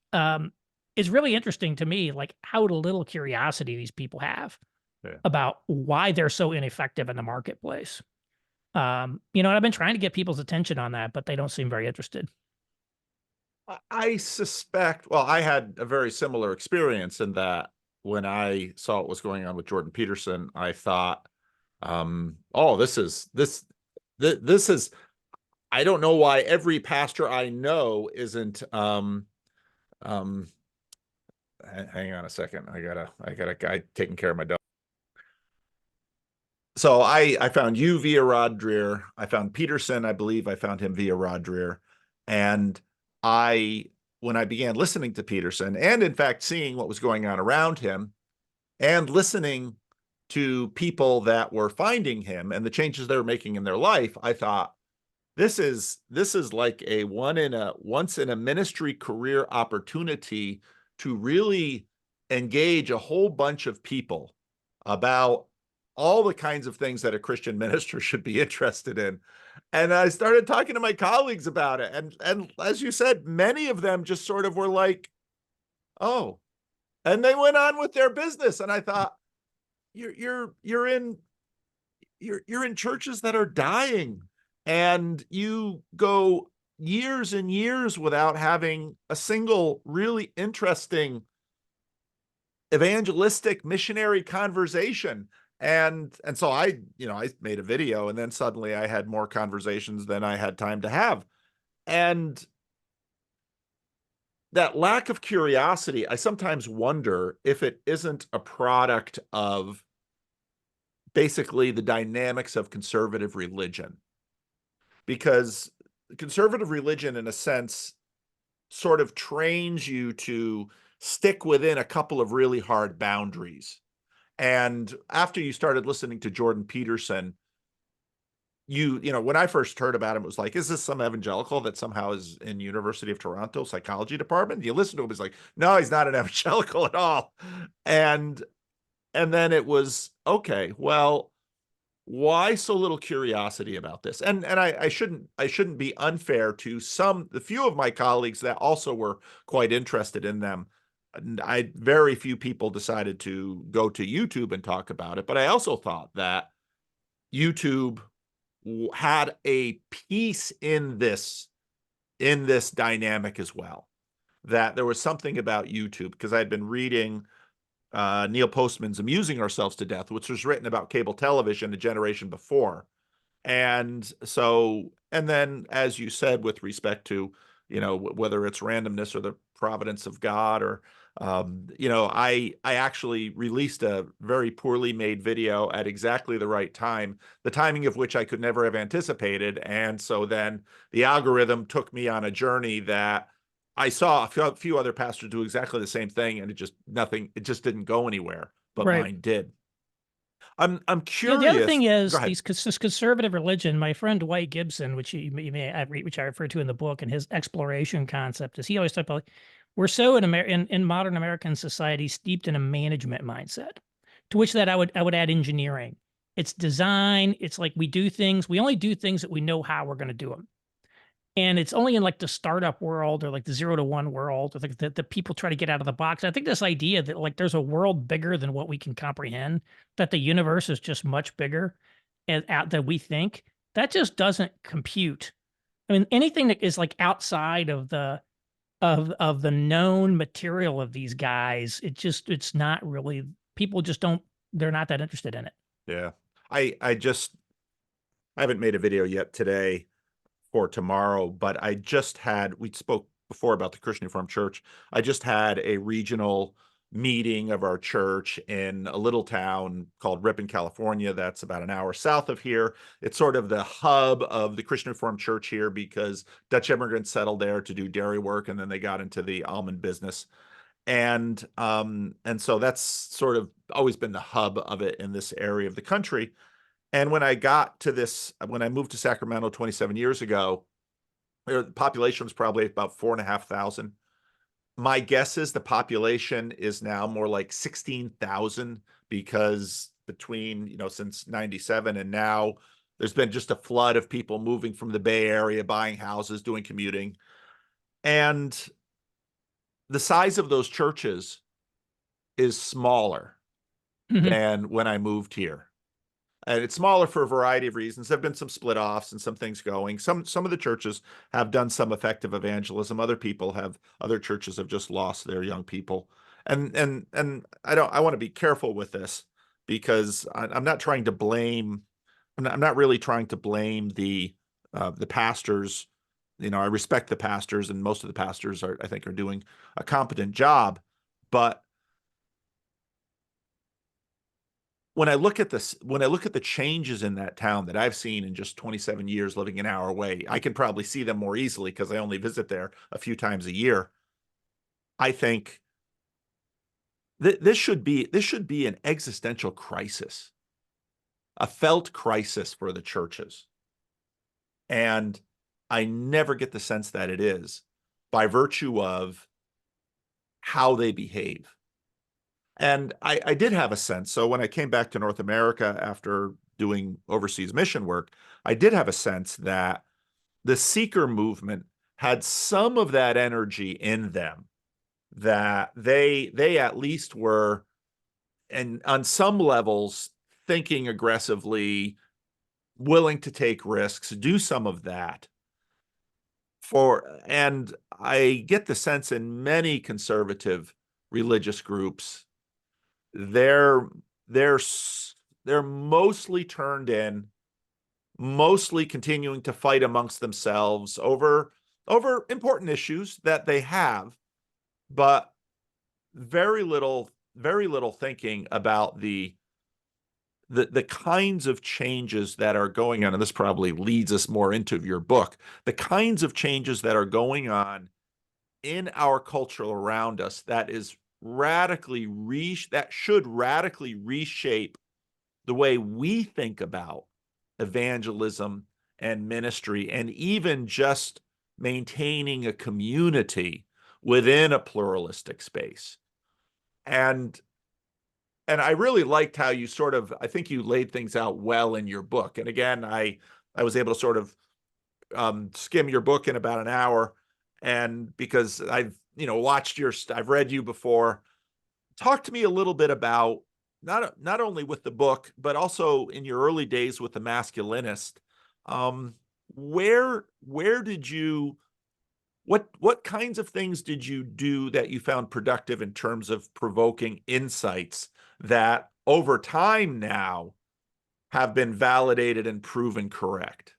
it's really interesting to me, like how little curiosity these people have about why they're so ineffective in the marketplace. And I've been trying to get people's attention on that, but they don't seem very interested. I suspect, well, I had a very similar experience in that when I saw what was going on with Jordan Peterson, I thought, oh, this is, I don't know why every pastor I know isn't, hang on a second. I got a guy taking care of my dog. So I found you via Rod Dreher. I found Peterson. I believe I found him via Rod Dreher. And when I began listening to Peterson, and in fact seeing what was going on around him, and listening to people that were finding him and the changes they were making in their life, I thought, this is like a once in a ministry career opportunity to really engage a whole bunch of people about all the kinds of things that a Christian minister should be interested in. And I started talking to my colleagues about it. And as you said, many of them just sort of were like, oh, and they went on with their business. And I thought, you're in churches that are dying, and you go years and years without having a single really interesting evangelistic missionary conversation. And so I made a video, and then suddenly I had more conversations than I had time to have. And that lack of curiosity, I sometimes wonder if it isn't a product of basically the dynamics of conservative religion. Because conservative religion, in a sense, sort of trains you to stick within a couple of really hard boundaries. And after you started listening to Jordan Peterson, when I first heard about him, it was like, is this some evangelical that somehow is in University of Toronto psychology department? You listen to him, it's like, no, he's not an evangelical at all. And then it was, okay, well, why so little curiosity about this? And I shouldn't be unfair to the few of my colleagues that also were quite interested in them. And very few people decided to go to YouTube and talk about it. But I also thought that YouTube had a piece in this dynamic as well. That there was something about YouTube, because I'd been reading Neil Postman's Amusing Ourselves to Death, which was written about cable television a generation before. And then, as you said, with respect to whether it's randomness or the providence of God, or I actually released a very poorly made video at exactly the right time, the timing of which I could never have anticipated. And so then the algorithm took me on a journey that I saw a few other pastors do exactly the same thing, and it just didn't go anywhere, but Right. mine did. I'm Yeah, the other curious. thing Go is ahead. this conservative religion. My friend Dwight Gibson, which I refer to in the book, and his exploration concept is he always talked about we're so in modern American society steeped in a management mindset. To which that I would add engineering. It's design. It's like we do things. We only do things that we know how we're going to do them. And it's only in like the startup world or like the 0 to 1 world, or like the people try to get out of the box. I think this idea that like there's a world bigger than what we can comprehend, that the universe is just much bigger and out than we think, that just doesn't compute. I mean, anything that is like outside of the known material of these guys, it's not really, people just don't, they're not that interested in it. Yeah. I haven't made a video yet today for tomorrow, but we spoke before about the Christian Reformed Church. I just had a regional meeting of our church in a little town called Ripon, California. That's about an hour south of here. It's sort of the hub of the Christian Reformed Church here because Dutch immigrants settled there to do dairy work, and then they got into the almond business. And so that's sort of always been the hub of it in this area of the country. And when I moved to Sacramento 27 years ago, the population was probably about 4,500. My guess is the population is now more like 16,000, because between, since 97 and now, there's been just a flood of people moving from the Bay Area, buying houses, doing commuting. And the size of those churches is smaller Mhm. than when I moved here. And it's smaller for a variety of reasons. There have been some split offs and some things going. Some of the churches have done some effective evangelism. Other churches have just lost their young people. And I want to be careful with this, because I'm not trying to blame. I'm not really trying to blame the pastors. I respect the pastors, and most of the pastors I think are doing a competent job. But when I look at the changes in that town that I've seen in just 27 years living an hour away, I can probably see them more easily because I only visit there a few times a year. I think this should be an existential crisis, a felt crisis for the churches. And I never get the sense that it is, by virtue of how they behave. And I did have a sense. So when I came back to North America after doing overseas mission work, I did have a sense that the seeker movement had some of that energy in them, that they at least were, and on some levels, thinking aggressively, willing to take risks, do some of that. And I get the sense in many conservative religious groups, they're they're they're mostly turned in, mostly continuing to fight amongst themselves over important issues that they have, but very little thinking about the kinds of changes that are going on. And this probably leads us more into your book, the kinds of changes that are going on in our culture around us that should radically reshape the way we think about evangelism and ministry, and even just maintaining a community within a pluralistic space. And I really liked how I think you laid things out well in your book. And again, I was able to sort of skim your book in about an hour, and because I've read you before. Talk to me a little bit about, not only with the book, but also in your early days with the masculinist. Um, where did you what kinds of things did you do that you found productive in terms of provoking insights that over time now have been validated and proven correct?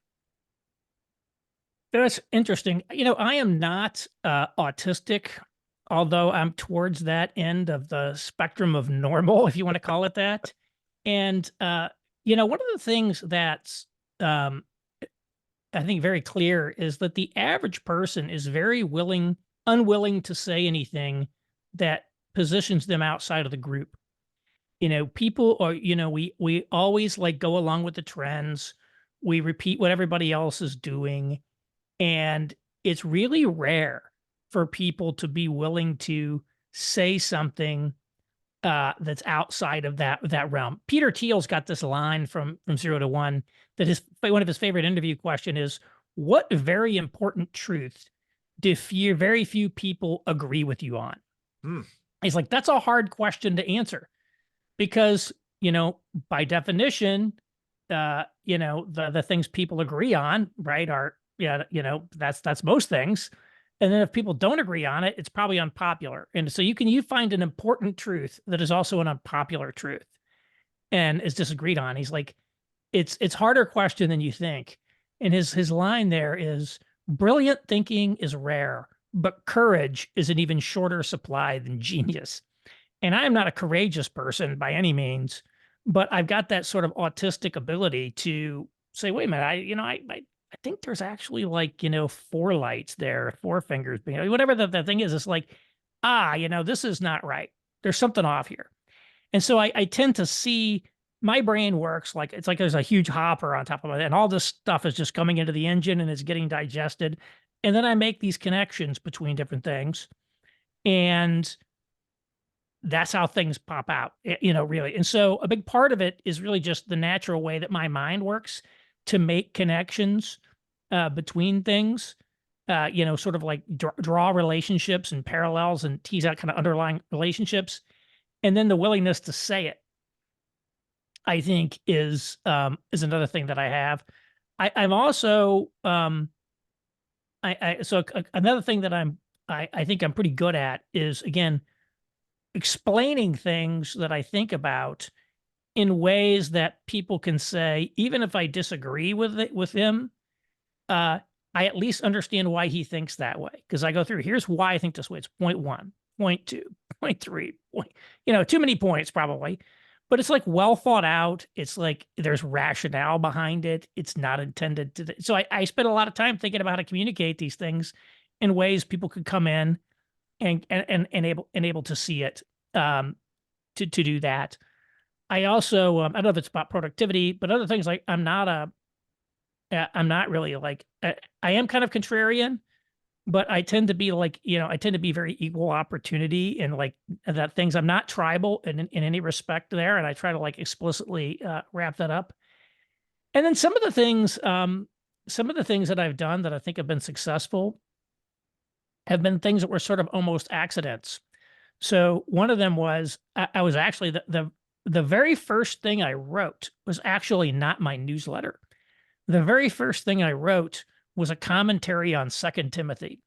That's interesting. I am not autistic, although I'm towards that end of the spectrum of normal, if you want to call it that. And one of the things that's um, I think very clear is that the average person is very unwilling to say anything that positions them outside of the group. People are, we always like go along with the trends. We repeat what everybody else is doing, and it's really rare for people to be willing to say something that's outside of that realm. Peter Thiel's got this line from Zero to One that one of his favorite interview question is, "What very important truth do very few people agree with you on?" Hmm. He's like, "That's a hard question to answer because by definition, the things people agree on, right, are yeah, that's most things. And then if people don't agree on it, it's probably unpopular. And so you find an important truth that is also an unpopular truth and is disagreed on. He's like, it's harder question than you think. And his line there is brilliant thinking is rare, but courage is an even shorter supply than genius. And I am not a courageous person by any means, but I've got that sort of autistic ability to say, wait a minute, I think there's actually like, four lights there, four fingers, whatever the thing is. It's like, this is not right. There's something off here. And so I tend to see my brain works like it's like there's a huge hopper on top of it, and all this stuff is just coming into the engine and it's getting digested. And then I make these connections between different things. And that's how things pop out, really. And so a big part of it is really just the natural way that my mind works to make connections between things, sort of like draw relationships and parallels and tease out kind of underlying relationships. And then the willingness to say it, I think, is another thing that I have. I'm also another thing that I think I'm pretty good at is, again, explaining things that I think about in ways that people can say, even if I disagree with him, I at least understand why he thinks that way. Because I go through, here's why I think this way. It's point one, point two, point three, too many points probably, but it's like well thought out. It's like there's rationale behind it. It's not intended to. So I spend a lot of time thinking about how to communicate these things in ways people could come in and able to see it, to do that. I also I don't know if it's about productivity, but other things like I'm not really like I am kind of contrarian, but I tend to be like, I tend to be very equal opportunity and like that things. I'm not tribal in any respect there, and I try to like explicitly wrap that up. And then some of the things that I've done that I think have been successful have been things that were sort of almost accidents. So one of them was I was actually the very first thing I wrote was actually not my newsletter. The very first thing I wrote was a commentary on Second Timothy,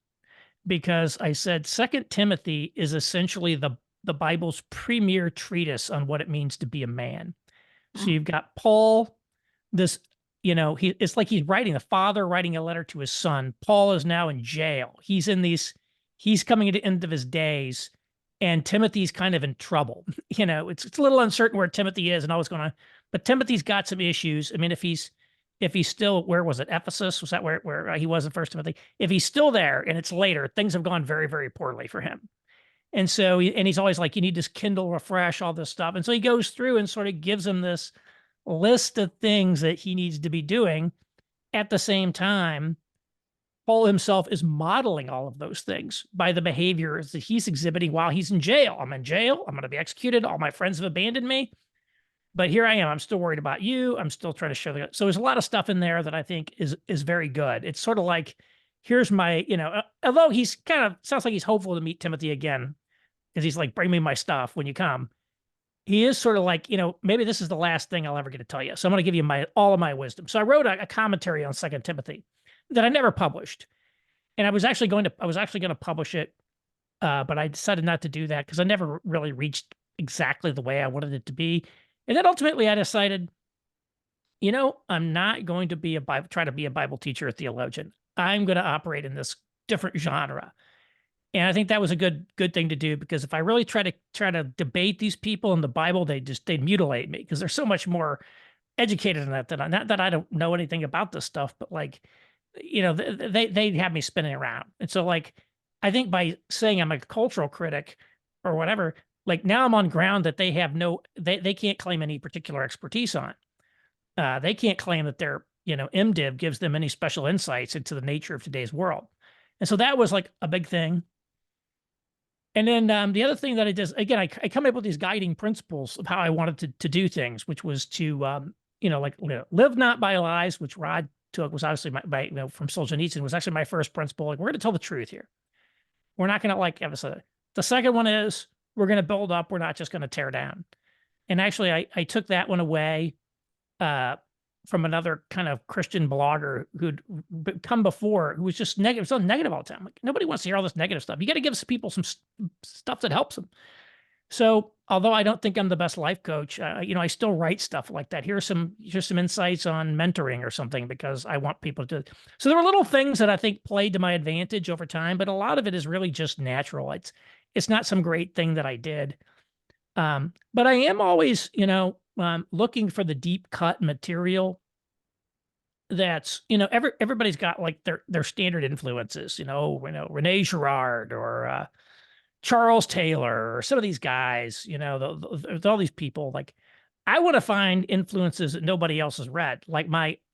because I said Second Timothy is essentially the Bible's premier treatise on what it means to be a man. So you've got Paul, this, it's like he's writing, the father writing a letter to his son. Paul is now in jail. He's coming to the end of his days, and Timothy's kind of in trouble. It's a little uncertain where Timothy is and all what's going on, but Timothy's got some issues. I mean, if he's still, where was it? Ephesus? Was that where he was in First Timothy? If he's still there and it's later, things have gone very, very poorly for him. And so, he's always like, you need to kindle, refresh, all this stuff. And so he goes through and sort of gives him this list of things that he needs to be doing. At the same time, Paul himself is modeling all of those things by the behaviors that he's exhibiting while he's in jail. I'm in jail. I'm going to be executed. All my friends have abandoned me. But here I am. I'm still worried about you. I'm still trying to show so there's a lot of stuff in there that I think is very good. It's sort of like, here's my, although he's kind of sounds like he's hopeful to meet Timothy again, because he's like, bring me my stuff when you come. He is sort of like, maybe this is the last thing I'll ever get to tell you. So I'm going to give you all of my wisdom. So I wrote a commentary on Second Timothy that I never published. And I was actually going to publish it, but I decided not to do that because I never really reached exactly the way I wanted it to be. And then ultimately I decided, I'm not going to try to be a Bible teacher or theologian. I'm going to operate in this different genre. And I think that was a good thing to do, because if I really try to debate these people in the Bible, they'd mutilate me, because they're so much more educated in that than I, not that I don't know anything about this stuff, but like, they have me spinning around. And so like, I think by saying I'm a cultural critic or whatever, like now I'm on ground that they can't claim any particular expertise on. They can't claim that their, MDiv gives them any special insights into the nature of today's world. And so that was like a big thing. And then the other thing that I did, again, I come up with these guiding principles of how I wanted to do things, which was to, live not by lies, which Rod took, was obviously from Solzhenitsyn, was actually my first principle. Like, we're going to tell the truth here. We're not going to like episode. The second one is we're going to build up. We're not just going to tear down. And actually, I took that one away from another kind of Christian blogger who'd come before, who was just negative, so negative all the time. Like, nobody wants to hear all this negative stuff. You got to give people some stuff that helps them. So, although I don't think I'm the best life coach, I still write stuff like that. Here's some insights on mentoring or something, because I want people to. So there were little things that I think played to my advantage over time, but a lot of it is really just natural. It's not some great thing that I did. But I am always, looking for the deep cut material that's, everybody's got like their standard influences, Rene Girard or Charles Taylor or some of these guys, all these people. Like, I want to find influences that nobody else has read. Like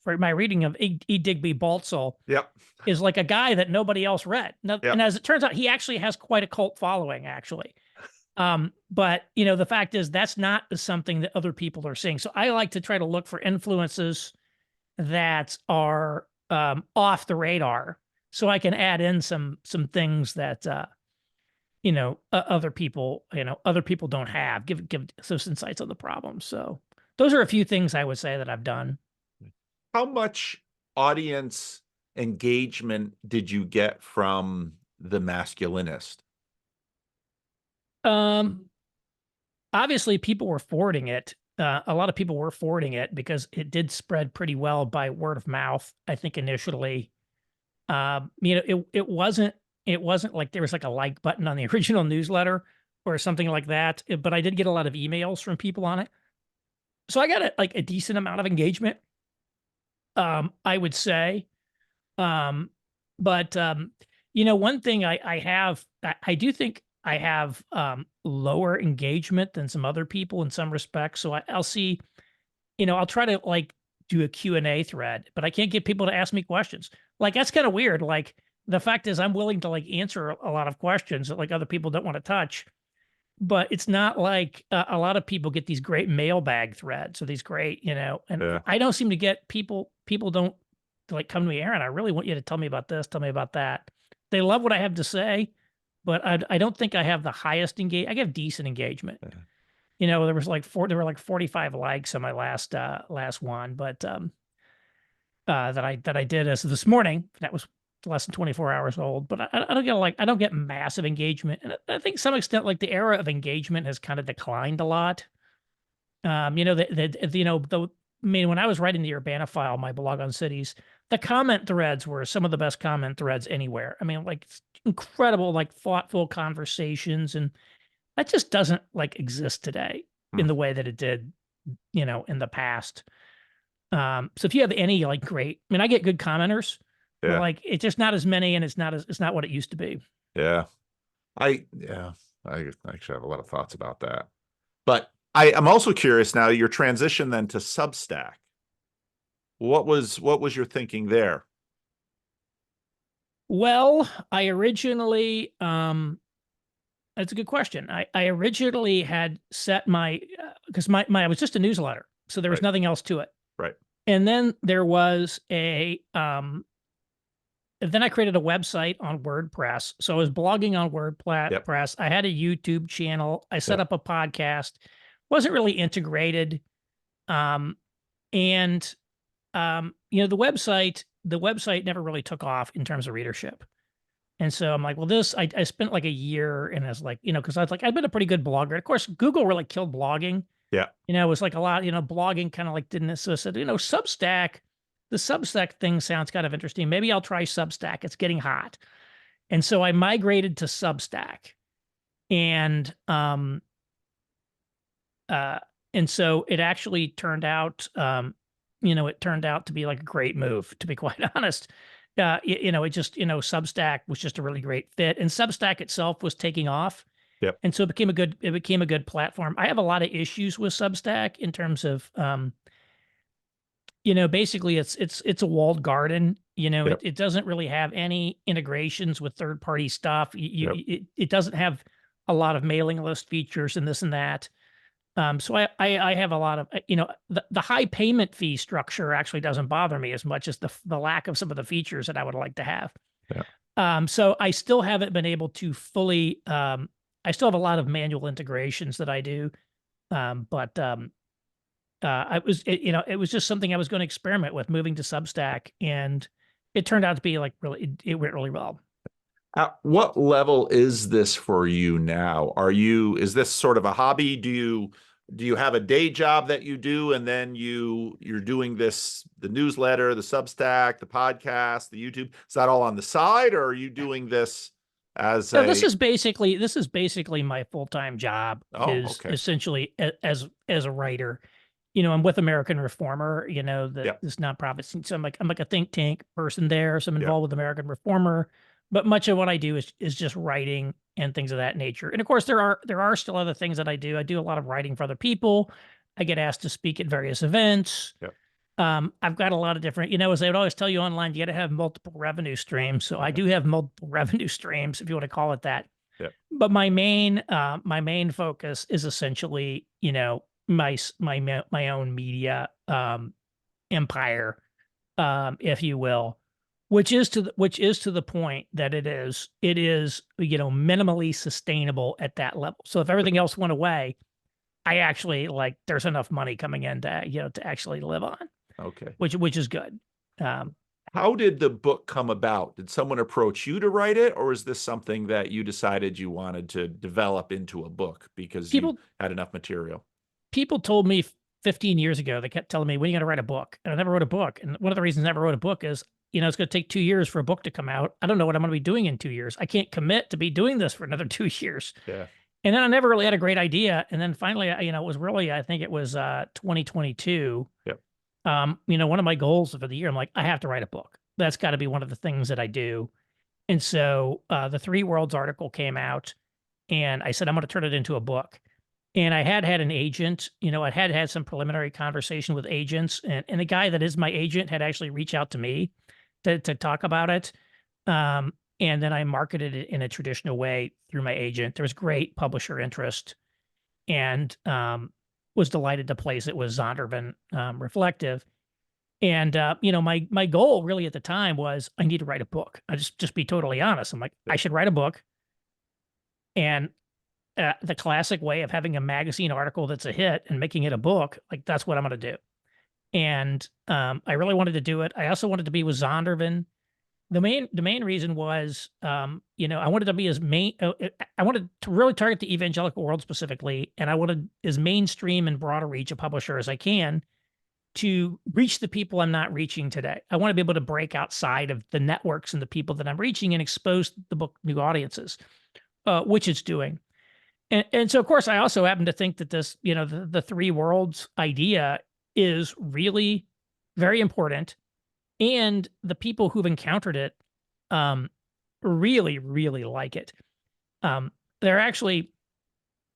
for my reading of E. Digby Baltzell Yep. is like a guy that nobody else read. Now, Yep. And as it turns out, he actually has quite a cult following, actually. But the fact is that's not something that other people are seeing. So I like to try to look for influences that are off the radar, so I can add in some things that other people don't have. Give those insights on the problem. So those are a few things I would say that I've done. How much audience engagement did you get from the masculinist? Obviously people were forwarding it. A lot of people were forwarding it because it did spread pretty well by word of mouth, I think, initially. It wasn't like there was like a like button on the original newsletter or something like that, but I did get a lot of emails from people on it. So I got a decent amount of engagement, I would say. But one thing I do think I have lower engagement than some other people in some respects. So I'll see, I'll try to like do a Q&A thread, but I can't get people to ask me questions. Like, that's kind of weird. Like, the fact is I'm willing to like answer a lot of questions that like other people don't want to touch, but it's not like a lot of people get these great mailbag threads or these great, and Yeah. I don't seem to get people don't like come to me, Aaron, I really want you to tell me about this, tell me about that. They love what I have to say, but I don't think I have the highest I have decent engagement. Yeah. There were like 45 likes on my last one, but that I did as of this morning. That was less than 24 hours old, but I don't get massive engagement. And I think to some extent, like, the era of engagement has kind of declined a lot. When I was writing the Urbanophile, my blog on cities, the comment threads were some of the best comment threads anywhere. I mean, like, incredible, like, thoughtful conversations, and that just doesn't like exist today in the way that it did, in the past. So if you have any like great, I mean, I get good commenters, but like, it's just not as many, and it's not what it used to be. Yeah. I actually have a lot of thoughts about that. But I'm also curious now, your transition then to Substack. What was your thinking there? Well, I originally, that's a good question. I originally had set because my I was just a newsletter, so there was Right. nothing else to it. Right. And then there was then I created a website on WordPress. So I was blogging on WordPress. I had a YouTube channel. I set up a podcast. Wasn't really integrated. The website never really took off in terms of readership. And so I'm like, well, I spent like a year, and I was like, because I was like, I've been a pretty good blogger. Of course, Google really killed blogging. Yeah. It was like a lot, blogging kind of like didn't, so I said, Substack, the Substack thing sounds kind of interesting. Maybe I'll try Substack. It's getting hot. And so I migrated to Substack. And uh and so it actually turned out it turned out to be like a great move, to be quite honest. It just, Substack was just a really great fit, and Substack itself was taking off. Yep. And so it became a good platform. I have a lot of issues with Substack in terms of basically it's a walled garden. Yep. It doesn't really have any integrations with third-party stuff. Yep. It doesn't have a lot of mailing list features and this and that. So I have a lot of, the high payment fee structure actually doesn't bother me as much as the lack of some of the features that I would like to have. Yeah. So I still haven't been able to fully, I still have a lot of manual integrations that I do. But it was just something I was going to experiment with, moving to Substack, and it turned out to be like really, it went really well. At what level is this for you now? Is this sort of a hobby? Do you have a day job that you do, and then you're doing this, the newsletter, the Substack, the podcast, the YouTube? Is that all on the side, or are you doing this as No, a? this is basically my full-time job, Oh, is okay. essentially as a writer. I'm with American Reformer, Yep. this nonprofit. So I'm like a think tank person there. So I'm Yep. involved with American Reformer, but much of what I do is just writing and things of that nature. And of course, there are still other things that I do. I do a lot of writing for other people. I get asked to speak at various events. Yep. I've got a lot of different, as they would always tell you online, you got to have multiple revenue streams. So I do have multiple revenue streams, if you want to call it that. Yep. But my main focus is essentially, my own media empire, if you will, which is to the point that it is minimally sustainable at that level. So if everything else went away, I actually, like, there's enough money coming in to actually live on, Okay. which is good. Um, How did the book come about? Did someone approach you to write it, or is this something that you decided you wanted to develop into a book because you people had enough material? people told me 15 years ago, they kept telling me, when are you going to write a book? And I never wrote a book. And one of the reasons I never wrote a book is, it's going to take 2 years for a book to come out. I don't know what I'm going to be doing in 2 years. I can't commit to be doing this for another 2 years. Yeah. And then I never really had a great idea. And then finally, it was really, I think it was 2022. Yep. One of my goals for the year, I'm like, I have to write a book. That's got to be one of the things that I do. And so the Three Worlds article came out, and I said, I'm going to turn it into a book. And I had an agent, I had some preliminary conversation with agents, and the guy that is my agent had actually reached out to me to talk about it. And then I marketed it in a traditional way through my agent. There was great publisher interest, and was delighted to place it with Zondervan Reflective. And my goal really at the time was, I need to write a book. I just be totally honest. I'm like, I should write a book. And the classic way of having a magazine article that's a hit and making it a book, like, that's what I'm going to do. And I really wanted to do it. I also wanted to be with Zondervan. The main reason was, I wanted to be I wanted to really target the evangelical world specifically, and I wanted as mainstream and broader reach a publisher as I can to reach the people I'm not reaching today. I want to be able to break outside of the networks and the people that I'm reaching and expose the book to new audiences, which it's doing. And so, of course, I also happen to think that this, the Three Worlds idea is really very important. And the people who've encountered it really, really like it. They're actually,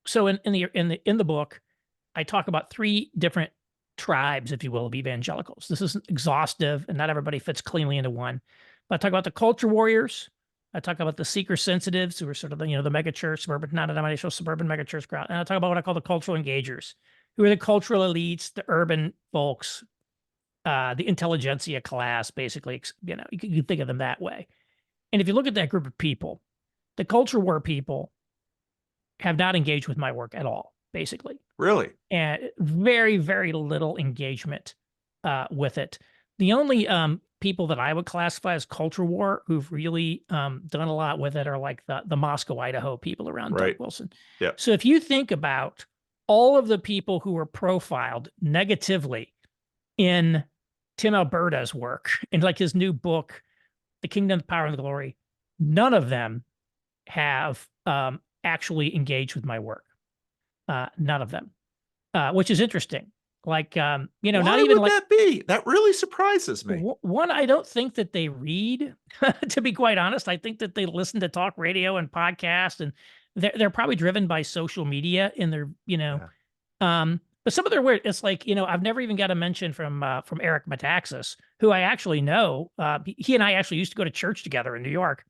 so in the book, I talk about three different tribes, if you will, of evangelicals. This isn't exhaustive, and not everybody fits cleanly into one. But I talk about the culture warriors. I talk about the seeker sensitives, who are sort of the mega church, suburban, non-denominational suburban mega church crowd. And I talk about what I call the cultural engagers, who are the cultural elites, the urban folks, the intelligentsia class, basically. You can think of them that way. And if you look at that group of people, the culture war people have not engaged with my work at all, basically. Really? And very, very little engagement with it. The only people that I would classify as culture war who've really done a lot with it are like the Moscow, Idaho people around Doug Right. Wilson. Yep. So if you think about all of the people who were profiled negatively in Tim Alberta's work and like his new book, The Kingdom, the Power, and the Glory, none of them have actually engaged with my work. None of them, which is interesting. Like, not Why even would like that be? That really surprises me. one, I don't think that they read, to be quite honest. I think that they listen to talk radio and podcasts, and they're probably driven by social media in their, Yeah. but some of their weird, it's like, I've never even got a mention from Eric Metaxas, who I actually know. He and I actually used to go to church together in New York.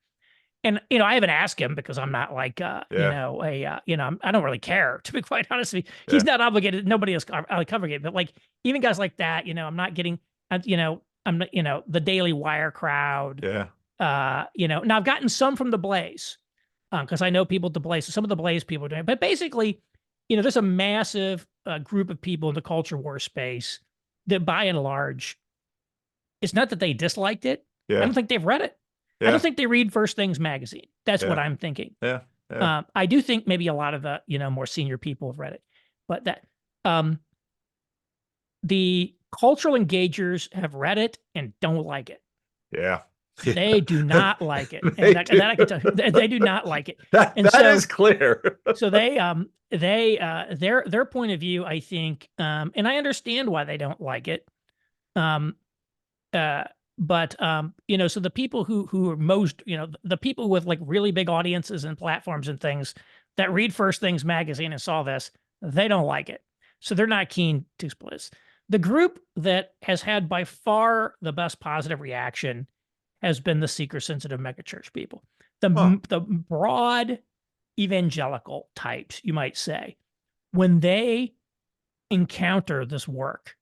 And, I haven't asked him because I'm not like, Yeah. I don't really care, to be quite honest with you. He's Yeah. not obligated. Nobody is covering it. But like, even guys like that, I'm not getting, I'm not, the Daily Wire crowd, Yeah. now I've gotten some from the Blaze, because I know people at the Blaze. So some of the Blaze people are doing it. But basically, there's a massive group of people in the culture war space that by and large, it's not that they disliked it. I Yeah. don't think they've read it. I don't Yeah. think they read First Things magazine. That's what Yeah. I'm thinking. Yeah. Yeah. I do think maybe a lot of the, more senior people have read it, but um, the cultural engagers have read it and don't like it. Yeah. They do not like it. They And that I can tell you, they do not like it. And that is clear. so their point of view, I think, and I understand why they don't like it. Um, but so the people who are most, the people with like really big audiences and platforms and things that read First Things magazine and saw this, they don't like it. So they're not keen to split this. The group that has had by far the best positive reaction has been the seeker sensitive megachurch people. Huh. The broad evangelical types, you might say, when they encounter this work,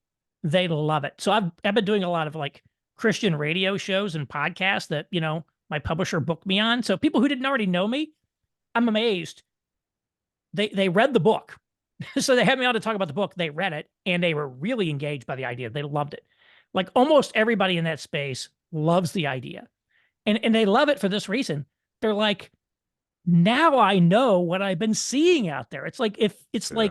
they love it. So I've been doing a lot of like Christian radio shows and podcasts that, my publisher booked me on. So people who didn't already know me, I'm amazed. They read the book. So they had me on to talk about the book. They read it and they were really engaged by the idea. They loved it. Like almost everybody in that space loves the idea. And they love it for this reason. They're like, now I know what I've been seeing out there. It's like Yeah.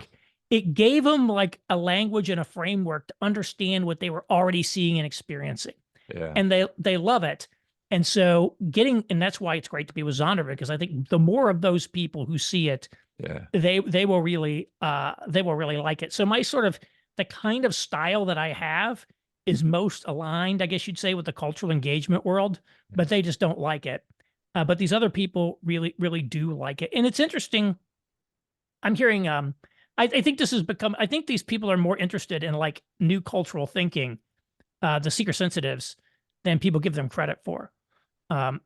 it gave them like a language and a framework to understand what they were already seeing and experiencing. Yeah. And they love it. And so and that's why it's great to be with Zondervan, because I think the more of those people who see it, Yeah. they will really like it. So my sort of the kind of style that I have is most aligned, I guess you'd say, with the cultural engagement world, but they just don't like it. But these other people really, really do like it. And it's interesting. I'm hearing, I think this has become, I think these people are more interested in like new cultural thinking, the seeker sensitives, than people give them credit for.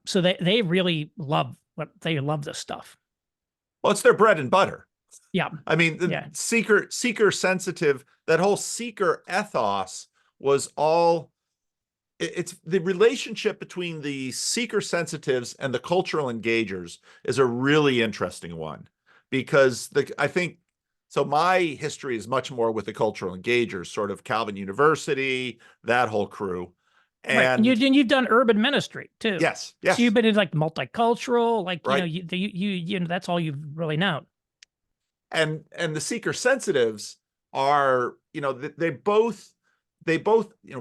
So they really love this stuff. Well, it's their bread and butter. Yeah. I mean, the Yeah. seeker sensitive, that whole seeker ethos was all it's the relationship between the seeker sensitives and the cultural engagers is a really interesting one, because I think so my history is much more with the cultural engagers, sort of Calvin University, that whole crew. Right. And And you've done urban ministry too. yes, So you've yes, been in like multicultural, like, right. that's all you've really known. And the seeker sensitives are, they both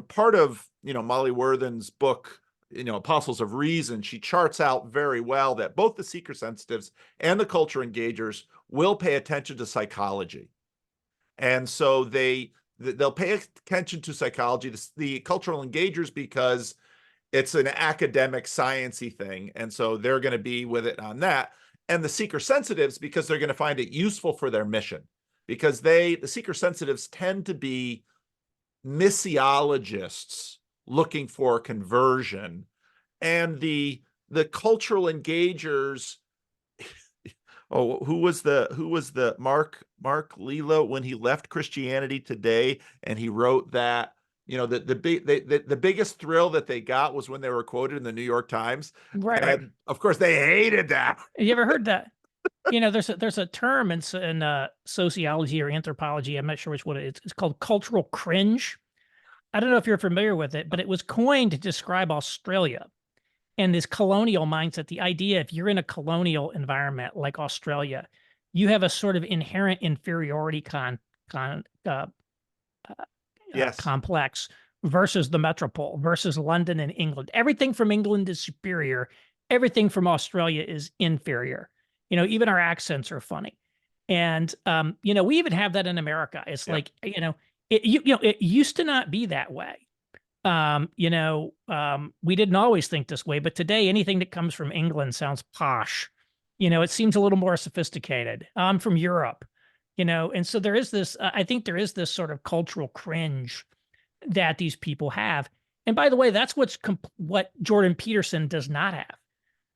part of, Molly Worthen's book, Apostles of Reason, she charts out very well that both the seeker sensitives and the culture engagers will pay attention to psychology. And so they'll pay attention to psychology, the cultural engagers, because it's an academic sciencey thing. And so they're going to be with it on that. And the seeker sensitives, because they're going to find it useful for their mission, because the seeker sensitives tend to be missiologists looking for conversion, and the cultural engagers. Oh, who was the Mark Lilo, when he left Christianity Today and he wrote that, the biggest thrill that they got was when they were quoted in the New York Times. Right. And Right. of course they hated that. You ever heard that? There's a term in sociology or anthropology. I'm not sure which one it is. It's called cultural cringe. I don't know if you're familiar with it, but it was coined to describe Australia and this colonial mindset. The idea, if you're in a colonial environment like Australia, you have a sort of inherent inferiority Yes. complex versus the metropole versus London and England. Everything from England is superior. Everything from Australia is inferior. Even our accents are funny. And we even have that in America. It's Yeah. like, it used to not be that way. We didn't always think this way, but today anything that comes from England sounds posh. It seems a little more sophisticated. I'm from Europe, and so there is this, I think there is this sort of cultural cringe that these people have. And by the way, that's what Jordan Peterson does not have.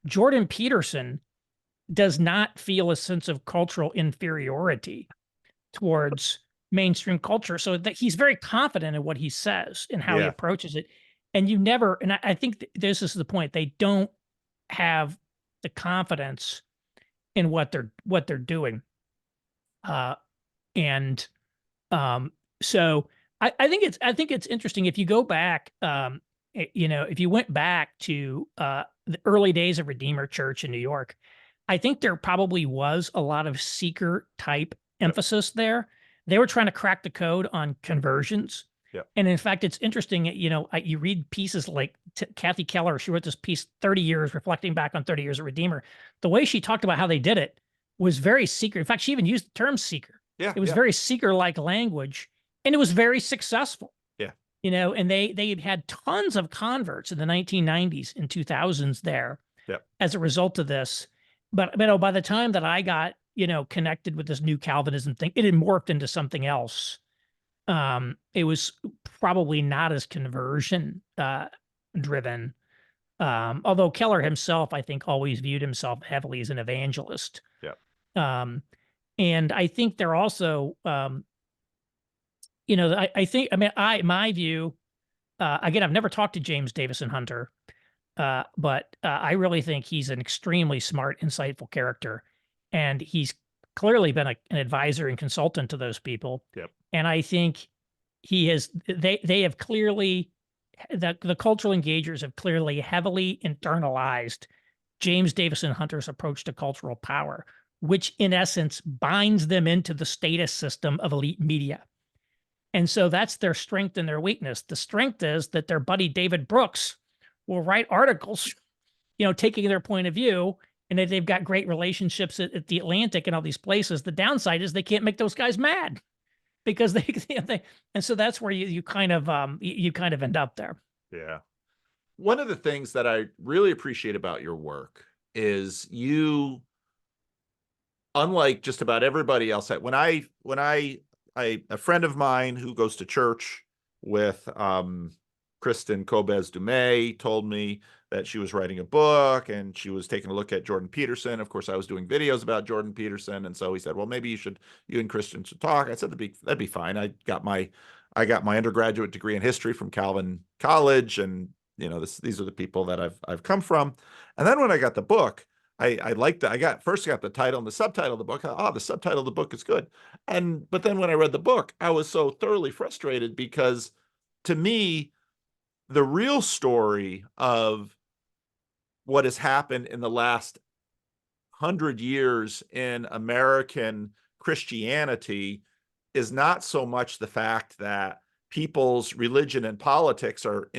Jordan Peterson does not feel a sense of cultural inferiority towards mainstream culture, so that he's very confident in what he says and how he Yeah. approaches it. And you never, and I think this is the point, they don't have the confidence in what they're doing. Uh, and so I think it's interesting if you go back, if you went back to the early days of Redeemer Church in New York, I think there probably was a lot of seeker type Yep. emphasis there. They were trying to crack the code on conversions. Yep. And in fact, it's interesting, you read pieces like Kathy Keller, she wrote this piece 30 years, reflecting back on 30 years of Redeemer. The way she talked about how they did it was very seeker. In fact, she even used the term seeker. Yeah. It was Yeah. very seeker-like language, and it was very successful. Yeah. And they had tons of converts in the 1990s and 2000s there Yep. as a result of this. But by the time that I got, connected with this new Calvinism thing, it had morphed into something else. It was probably not as conversion driven. Although Keller himself, I think, always viewed himself heavily as an evangelist. Yep. Um, and I think they're also, I think, my view, again, I've never talked to James Davison Hunter, but I really think he's an extremely smart, insightful character. And he's clearly been an advisor and consultant to those people. Yep. And I think they have clearly, the cultural engagers have clearly heavily internalized James Davison Hunter's approach to cultural power, which in essence binds them into the status system of elite media. And so that's their strength and their weakness. The strength is that their buddy David Brooks will write articles, taking their point of view, and that they've got great relationships at the Atlantic and all these places. The downside is they can't make those guys mad because and so that's where you kind of end up there. Yeah. One of the things that I really appreciate about your work is you, unlike just about everybody else, when a friend of mine who goes to church with Kristen Kobes Dumais told me that she was writing a book and she was taking a look at Jordan Peterson. Of course, I was doing videos about Jordan Peterson, and so he said, "Well, maybe you and Kristen should talk." I said, "That'd be fine." I got my undergraduate degree in history from Calvin College, and these are the people that I've come from. And then when I got the book, I liked that. I got the title and the subtitle of the book. The subtitle of the book is good. But then when I read the book, I was so thoroughly frustrated because to me, the real story of what has happened in the last 100 years in American Christianity is not so much the fact that people's religion and politics are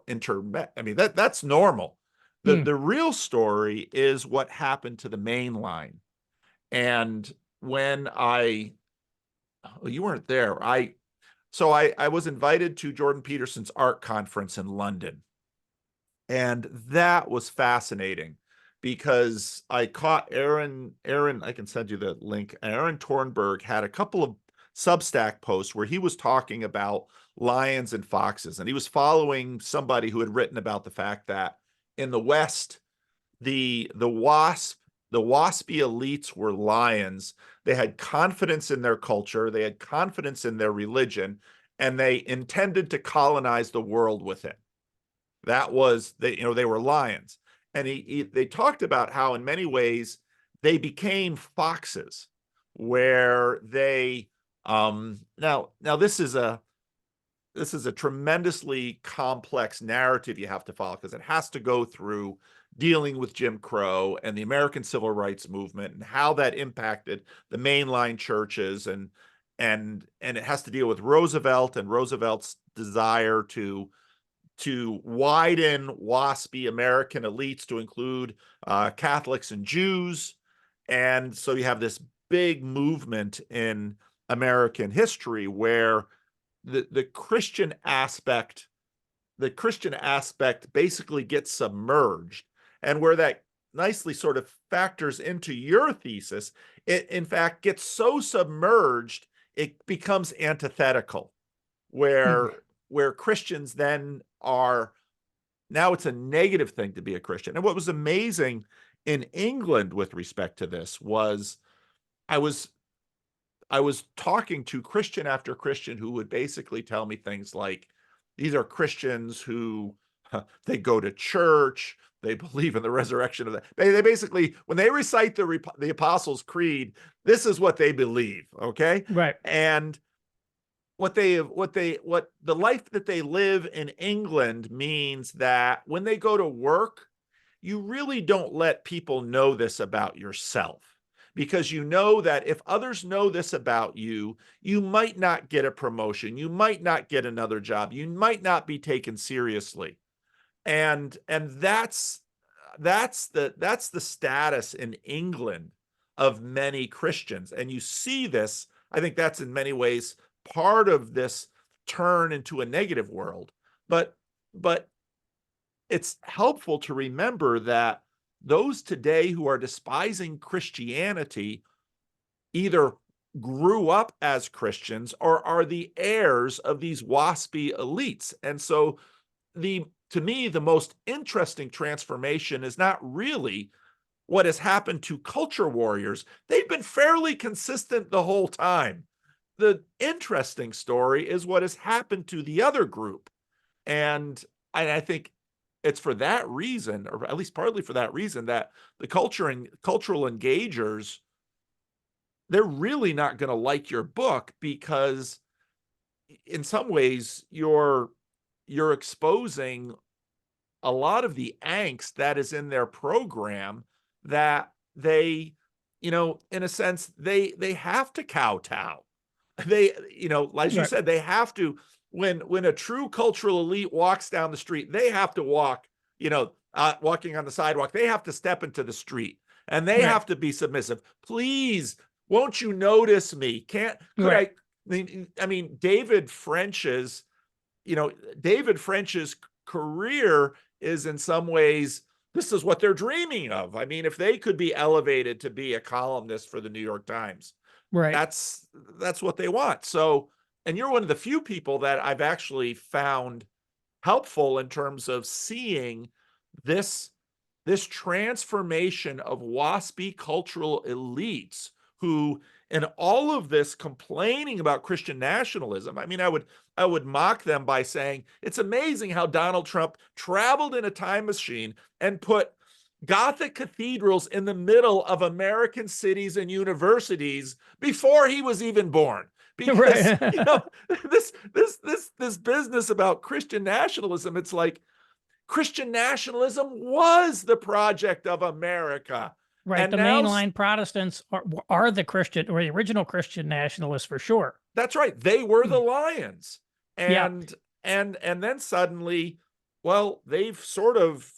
that's normal. The real story is what happened to the main line. And when you weren't there. I was invited to Jordan Peterson's art conference in London. And that was fascinating because I caught Aaron, I can send you the link. Aaron Tornberg had a couple of Substack posts where he was talking about lions and foxes. And he was following somebody who had written about the fact that in the West, the waspy elites were lions. They had confidence in their culture, they had confidence in their religion, and they intended to colonize the world with it. That was they were lions. And they talked about how in many ways they became foxes, where they now this is a tremendously complex narrative you have to follow because it has to go through dealing with Jim Crow and the American Civil Rights Movement and how that impacted the mainline churches and and it has to deal with Roosevelt and Roosevelt's desire to widen WASPy American elites to include Catholics and Jews. And so you have this big movement in American history where the Christian aspect basically gets submerged. And where that nicely sort of factors into your thesis, it in fact gets so submerged it becomes antithetical, Mhm. where Christians then are, now it's a negative thing to be a Christian. And what was amazing in England with respect to this was I was I was talking to Christian after Christian who would basically tell me things like, these are Christians who they go to church, they believe in the resurrection of the. They basically, when they recite the Apostles' Creed, this is what they believe. Okay, Right. and what the life that they live in England means that when they go to work, you really don't let people know this about yourself, because you know that if others know this about you, you might not get a promotion, you might not get another job, you might not be taken seriously. And that's the status in England of many Christians. And you see this, I think that's in many ways part of this turn into a negative world. But it's helpful to remember that those today who are despising Christianity either grew up as Christians or are the heirs of these waspy elites. And so to me, the most interesting transformation is not really what has happened to culture warriors. They've been fairly consistent the whole time. The interesting story is what has happened to the other group. And I think it's for that reason, or at least partly for that reason, that the cultural engagers, they're really not going to like your book, because in some ways you're exposing a lot of the angst that is in their program, that they, in a sense, they have to kowtow. They, as you Right. said, they have to, when a true cultural elite walks down the street, they have to walk, walking on the sidewalk, they have to step into the street and they Right. have to be submissive. Please, won't you notice me? Could Right. I mean, David French's career is in some ways, this is what they're dreaming of. I mean, if they could be elevated to be a columnist for the New York Times, Right. that's what they want. So, and you're one of the few people that I've actually found helpful in terms of seeing this this transformation of waspy cultural elites who, in all of this complaining about Christian nationalism, I mean, I would mock them by saying it's amazing how Donald Trump traveled in a time machine and put Gothic cathedrals in the middle of American cities and universities before he was even born. Because Right. this business about Christian nationalism, it's like Christian nationalism was the project of America. Right. And The now mainline Protestants are the Christian, or the original Christian nationalists for sure. that's right, they were the lions. Yeah. And then suddenly, well, they've sort of,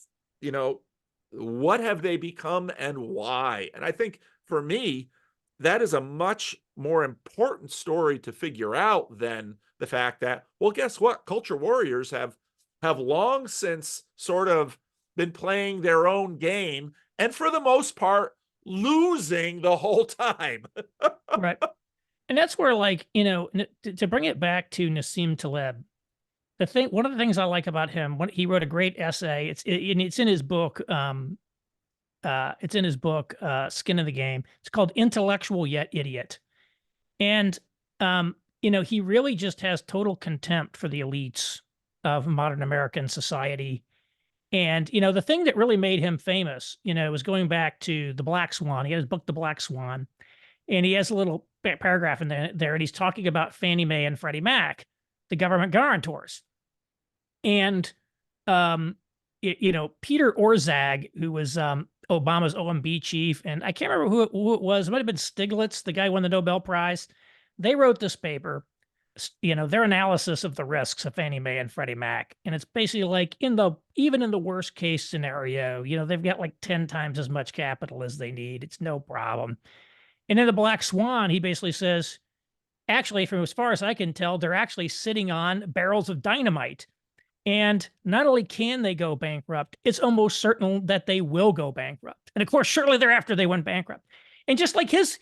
you know, what have they become and why? And I think for me, that is a much more important story to figure out than the fact that, well, guess what? Culture warriors have long since sort of been playing their own game, and for the most part, losing the whole time. Right. And that's where, like, to bring it back to Nassim Taleb, one of the things I like about him, when he wrote a great essay, it's in his book, Skin in the Game. It's called Intellectual Yet Idiot. And, he really just has total contempt for the elites of modern American society. And, the thing that really made him famous, was going back to The Black Swan. He had his book, The Black Swan, and he has a little paragraph in there, and he's talking about Fannie Mae and Freddie Mac, the government guarantors. And, Peter Orszag, who was Obama's OMB chief, and I can't remember who it was. It might have been Stiglitz, the guy who won the Nobel Prize. they wrote this paper, their analysis of the risks of Fannie Mae and Freddie Mac. And it's basically like even in the worst case scenario, they've got like 10 times as much capital as they need. It's no problem. And in the Black Swan, he basically says, actually, from as far as I can tell, they're actually sitting on barrels of dynamite. And not only can they go bankrupt, it's almost certain that they will go bankrupt. And of course, shortly thereafter, they went bankrupt. And just like his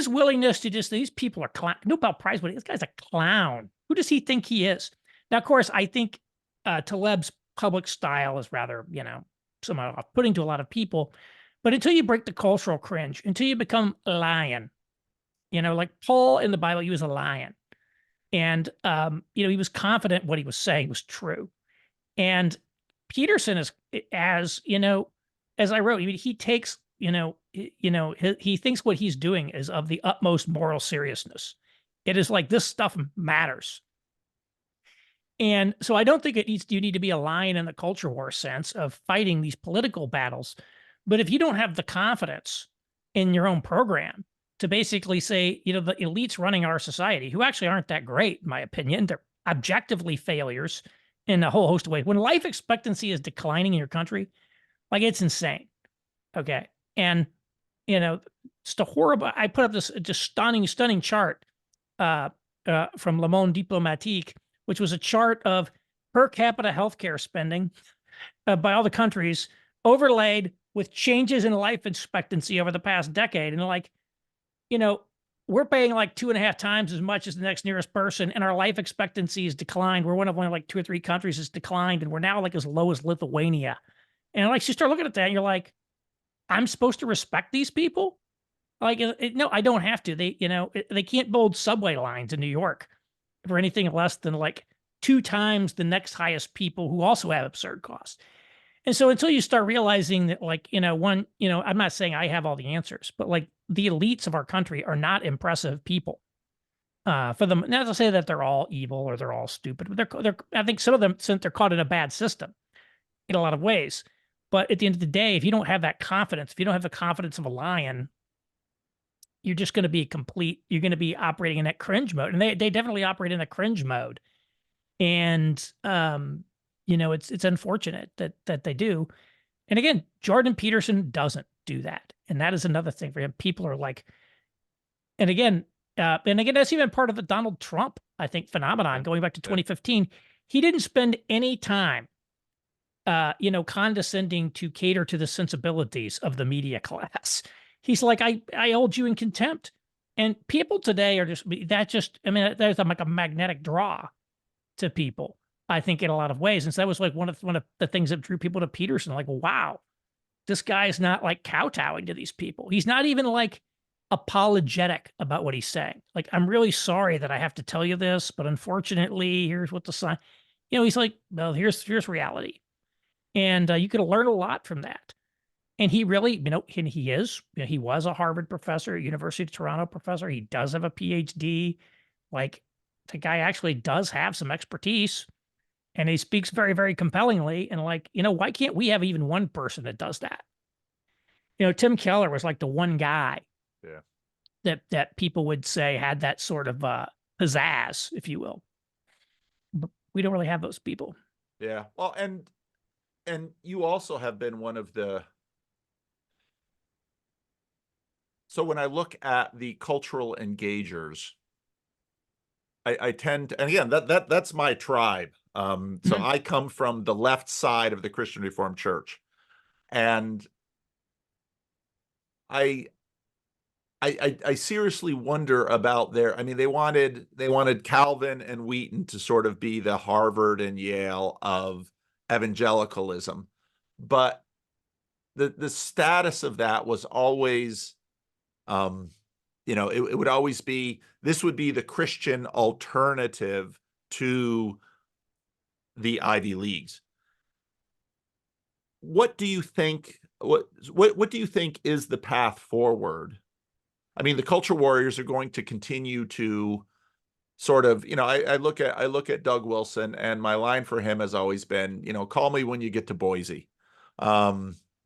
willingness to just, these people are Nobel Prize winning. This guy's a clown. Who does he think he is? Now, of course, I think Taleb's public style is rather, somehow off-putting to a lot of people. But until you break the cultural cringe, until you become a lion, like Paul in the Bible, he was a lion. And, he was confident what he was saying was true. And Peterson is, as I wrote, he takes, he thinks what he's doing is of the utmost moral seriousness. It is like, this stuff matters. And so I don't think you need to be a lion in the culture war sense of fighting these political battles. But if you don't have the confidence in your own program to basically say, the elites running our society, who actually aren't that great, in my opinion, they're objectively failures in a whole host of ways. When life expectancy is declining in your country, like, it's insane. Okay. And, it's the horrible, I put up this just stunning chart from Le Monde Diplomatique, which was a chart of per capita healthcare spending by all the countries overlaid with changes in life expectancy over the past decade. And like, we're paying like 2.5 times as much as the next nearest person, and our life expectancy has declined. We're one of only like 2 or 3 countries has declined, and we're now like as low as Lithuania. And like, you start looking at that, and you're like, I'm supposed to respect these people? Like, no, I don't have to. They can't build subway lines in New York for anything less than like 2 times the next highest people who also have absurd costs. And so until you start realizing that, like, I'm not saying I have all the answers, but like, the elites of our country are not impressive people. For them, not to say that they're all evil or they're all stupid, but I think some of them, since they're caught in a bad system in a lot of ways. But at the end of the day, if you don't have that confidence, if you don't have the confidence of a lion, you're just going to be you're going to be operating in that cringe mode. And they definitely operate in a cringe mode. And, it's unfortunate that they do. And again, Jordan Peterson doesn't do that. And that is another thing for him. People are like, and again, that's even part of the Donald Trump, I think, phenomenon going back to 2015. He didn't spend any time, condescending to cater to the sensibilities of the media class. He's like, I hold you in contempt. And people today are there's like a magnetic draw to people, I think, in a lot of ways. And so that was like one of the things that drew people to Peterson. Like, wow, this guy is not like kowtowing to these people. He's not even like apologetic about what he's saying. Like, I'm really sorry that I have to tell you this, but unfortunately, here's what the sign. He's like, well, here's reality, and you could learn a lot from that. And he really, and he was a Harvard professor, University of Toronto professor. He does have a PhD. Like, the guy actually does have some expertise, and he speaks very, very compellingly. And like, why can't we have even one person that does that? Tim Keller was like the one guy that people would say had that sort of pizzazz, if you will. But we don't really have those people. Yeah. Well, and you also have been one of the, so when I look at the cultural engagers, I tend to, and again, that's my tribe. So I come from the left side of the Christian Reformed Church, and I seriously wonder about they wanted Calvin and Wheaton to sort of be the Harvard and Yale of evangelicalism, but the status of that was always, it would always be, this would be the Christian alternative to the Ivy Leagues. What do you think? What do you think is the path forward? I mean, the culture warriors are going to continue to sort of, I look at Doug Wilson, and my line for him has always been, call me when you get to Boise,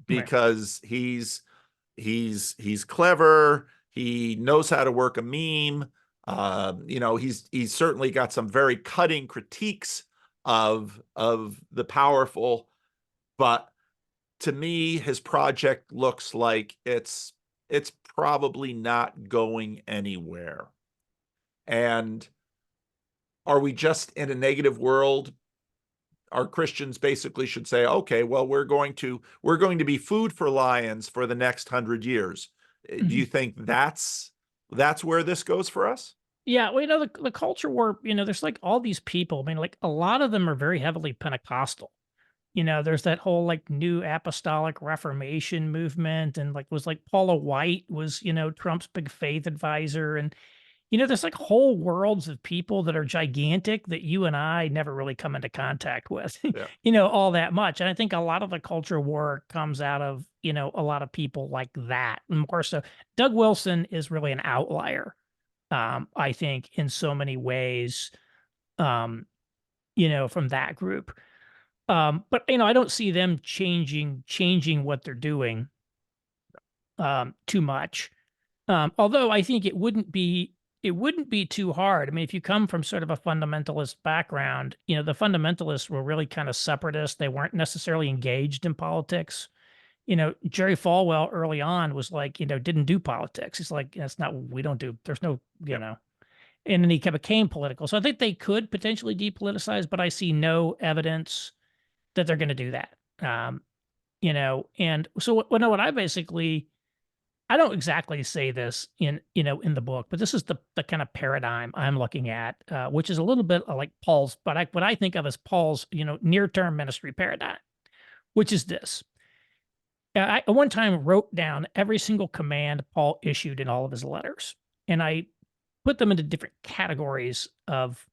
because he's clever. He knows how to work a meme. He's certainly got some very cutting critiques of the powerful, but to me, his project looks like it's probably not going anywhere. And are we just in a negative world? Our Christians basically should say, okay, well, we're going to be food for lions for the next 100 years. Do you think that's where this goes for us? Yeah, well, the culture war, there's like all these people. I mean, like a lot of them are very heavily Pentecostal. There's that whole like new apostolic reformation movement, and like was like Paula White was, Trump's big faith advisor. And there's like whole worlds of people that are gigantic that you and I never really come into contact with, Yeah. all that much. And I think a lot of the culture war comes out of, a lot of people like that. And more so, Doug Wilson is really an outlier, I think, in so many ways, um, from that group. But I don't see them changing what they're doing too much. Although I think it wouldn't be too hard. I mean, if you come from sort of a fundamentalist background, the fundamentalists were really kind of separatist. They weren't necessarily engaged in politics. Jerry Falwell early on was like, didn't do politics. He's like, that's not what we don't do. There's no, Yep. and then he became political. So I think they could potentially depoliticize, but I see no evidence that they're going to do that. And so what I basically, I don't exactly say this in the book, but this is the kind of paradigm I'm looking at, which is a little bit like Paul's, but what I think of as Paul's, near term ministry paradigm, which is this. I at one time wrote down every single command Paul issued in all of his letters, and I put them into different categories of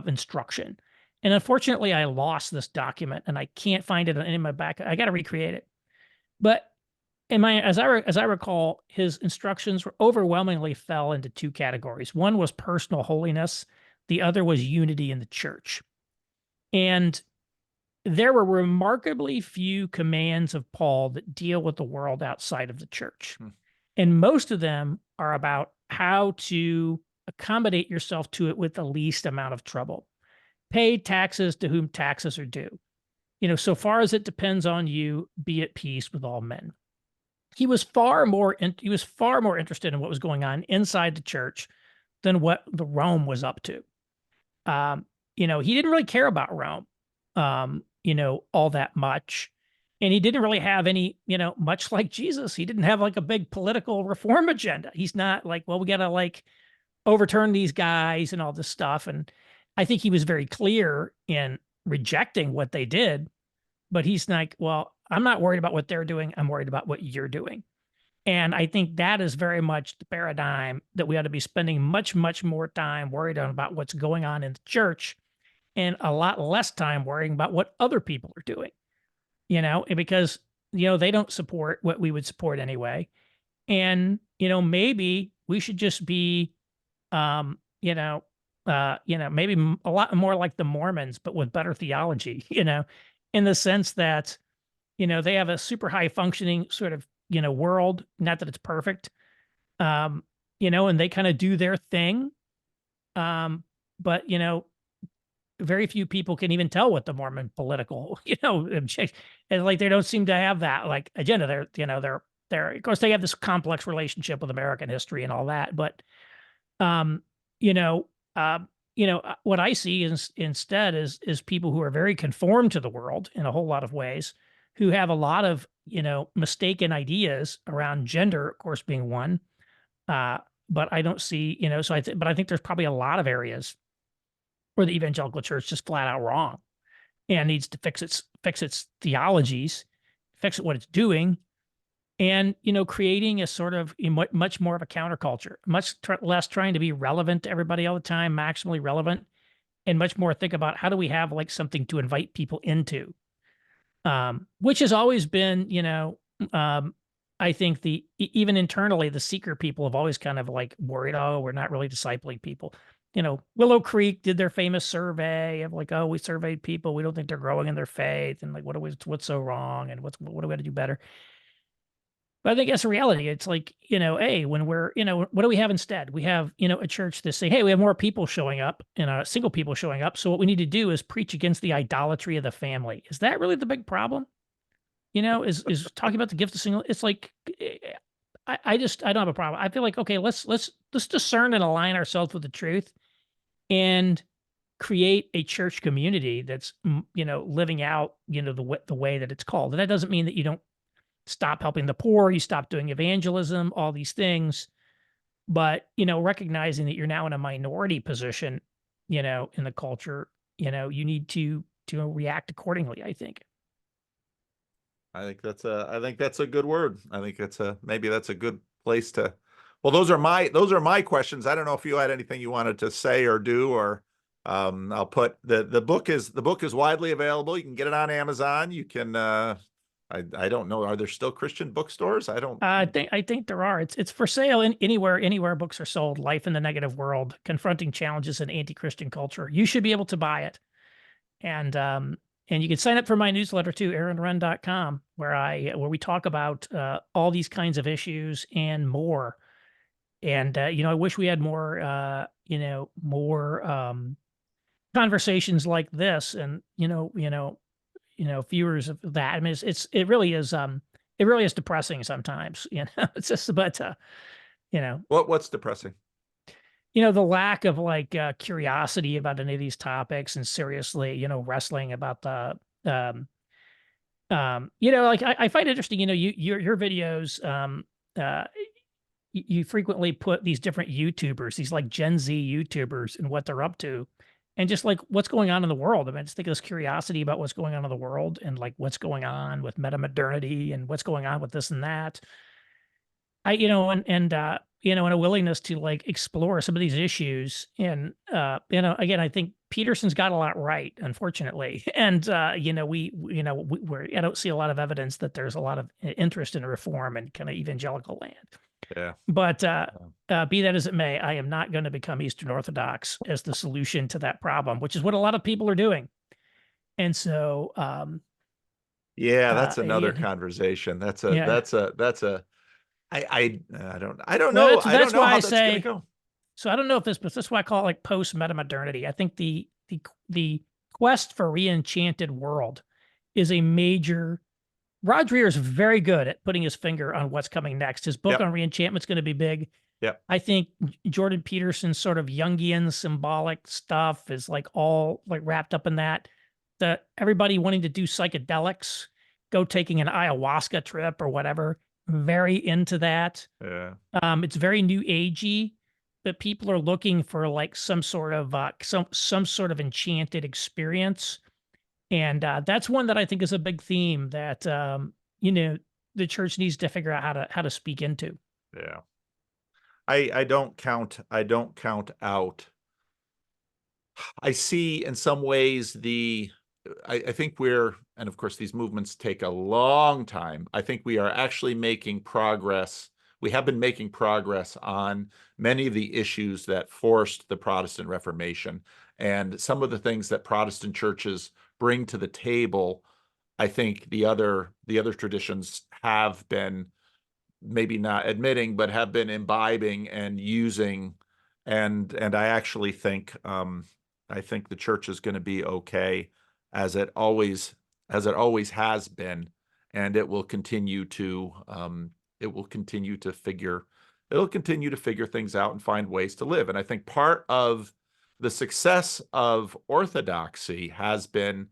instruction. And unfortunately, I lost this document, and I can't find it in my back. I got to recreate it. But as I recall, his instructions were overwhelmingly fell into two categories. One was personal holiness, the other was unity in the church. And there were remarkably few commands of Paul that deal with the world outside of the church. Hmm. And most of them are about how to accommodate yourself to it with the least amount of trouble. Pay taxes to whom taxes are due. So far as it depends on you, be at peace with all men. He was far more interested in what was going on inside the church than what the Rome was up to. He didn't really care about Rome, all that much. And he didn't really have any, much like Jesus, he didn't have like a big political reform agenda. He's not like, well, we got to like overturn these guys and all this stuff. And I think he was very clear in rejecting what they did, but he's like, well, I'm not worried about what they're doing. I'm worried about what you're doing. And I think that is very much the paradigm that we ought to be spending much, much more time worried about what's going on in the church and a lot less time worrying about what other people are doing, because, they don't support what we would support anyway. And, maybe we should just be, maybe a lot more like the Mormons, but with better theology, in the sense that, they have a super high functioning sort of, world, not that it's perfect, and they kind of do their thing. But, very few people can even tell what the Mormon political, and like they don't seem to have that like agenda. They're of course they have this complex relationship with American history and all that, but um, what I see is instead is people who are very conformed to the world in a whole lot of ways, who have a lot of mistaken ideas around gender, of course, being one. But I don't see, so but I think there's probably a lot of areas where the evangelical church just flat out wrong and needs to fix its theologies, fix what it's doing, and creating a sort of much more of a counterculture, less trying to be relevant to everybody all the time, maximally relevant, and much more think about how do we have like something to invite people into, which has always been, I think even internally, the seeker people have always kind of like worried, oh, we're not really discipling people. Willow Creek did their famous survey of like, oh, we surveyed people. We don't think they're growing in their faith. And like, what's so wrong? And what do we got to do better? But I think that's a reality. It's like, hey, when we're, what do we have instead? We have, a church that say, hey, we have more people showing up and single people showing up. So what we need to do is preach against the idolatry of the family. Is that really the big problem? Is talking about the gift of single. It's like, I don't have a problem. I feel like, okay, let's discern and align ourselves with the truth and create a church community that's, living out, the way that it's called. And that doesn't mean that you don't stop helping the poor, you stop doing evangelism, all these things. But, recognizing that you're now in a minority position, in the culture, you need to react accordingly, I think. I think that's a good word. I think maybe that's a good place to. Well, those are my questions. I don't know if you had anything you wanted to say or do, or I'll put the book is widely available. You can get it on Amazon. You can I don't know. Are there still Christian bookstores? I don't. I think there are. It's for sale in anywhere books are sold. Life in the Negative World: Confronting Challenges in Anti-Christian Culture. You should be able to buy it. And you can sign up for my newsletter too, aaronrenn.com, where we talk about all these kinds of issues and more. And I wish we had more conversations like this, and viewers of that. I mean, it really is depressing sometimes. It's just, but you know, What's depressing? the lack of like curiosity about any of these topics and seriously, wrestling about the like I find it interesting, your videos, uh you frequently put these different YouTubers, these like Gen Z YouTubers and what they're up to, and just like what's going on in the world. I mean, I just think this curiosity about what's going on in the world and like what's going on with meta modernity and what's going on with this and that. And a willingness to like explore some of these issues. And again, I think Peterson's got a lot right, unfortunately. And I don't see a lot of evidence that there's a lot of interest in reform and kind of evangelical land. Yeah. But be that as it may, I am not going to become Eastern Orthodox as the solution to that problem, which is what a lot of people are doing. And so, Yeah, that's another yeah, conversation. That's a yeah. that's a I don't Well, know. that's I don't that's know why how I that's gonna say. go. So I don't know if this, but that's why I call it like post meta modernity. I think the quest for re-enchanted world is a major. Rod Dreher is very good at putting his finger on what's coming next. His book Yep. on re-enchantment is going to be big. Yep. I think Jordan Peterson's sort of Jungian symbolic stuff is like all like wrapped up in that. The everybody wanting to do psychedelics, go taking an ayahuasca trip or whatever, very into that. Yeah. It's very new agey, but people are looking for like some sort of enchanted experience. And that's one that I think is a big theme that the church needs to figure out how to speak into. Yeah. I don't count out. I see in some ways I think and of course these movements take a long time. I think we are actually making progress. We have been making progress on many of the issues that forced the Protestant Reformation, and some of the things that Protestant churches bring to the table. I think the other traditions have been maybe not admitting, but have been imbibing and using. And I think the church is going to be okay, as it always has been, and it'll continue to figure things out and find ways to live. And I think part of the success of orthodoxy has been,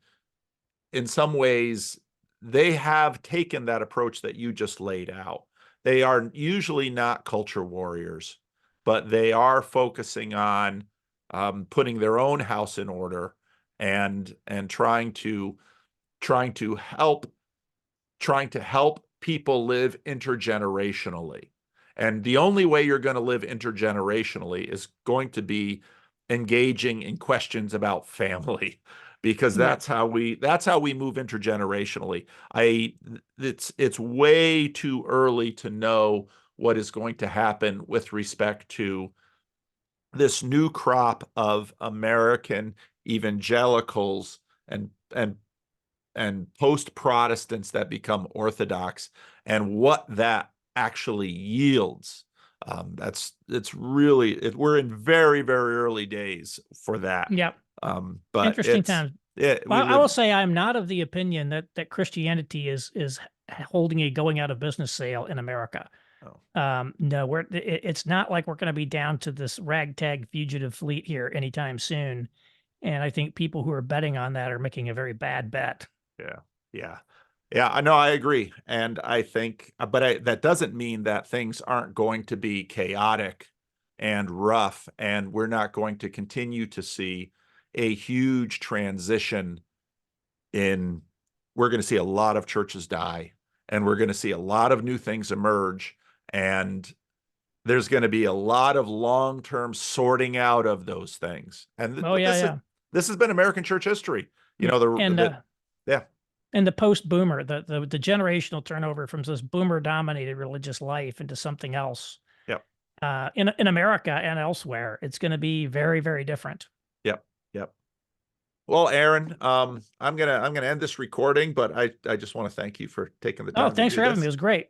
in some ways, they have taken that approach that you just laid out. They are usually not culture warriors, but they are focusing on putting their own house in order, and trying to help people live intergenerationally. And the only way you're going to live intergenerationally is going to be engaging in questions about family, because Yeah. that's how we move intergenerationally. It's way too early to know what is going to happen with respect to this new crop of American evangelicals and post Protestants that become Orthodox, and what that actually yields. It's really we're in very, very early days for that. Yep. But Interesting times. we I will live. say I'm not of the opinion that Christianity is holding a going out of business sale in America. Oh, No, it's not like we're going to be down to this ragtag fugitive fleet here anytime soon. And I think people who are betting on that are making a very bad bet. yeah, yeah, yeah. I know. I agree, and I think, but that doesn't mean that things aren't going to be chaotic and rough, and we're not going to continue to see a huge transition in. We're going to see a lot of churches die, and we're going to see a lot of new things emerge, and there's going to be a lot of long-term sorting out of those things. And Oh yeah, yeah. this has been American church history. You Mm, know, And yeah, the post boomer, the generational turnover from this boomer dominated religious life into something else. yep, In America and elsewhere, it's going to be very, very different. yep, yep. Well, Aaron, I'm gonna end this recording, but I just want to thank you for taking the Oh, time to thanks do for having me. It this. was great.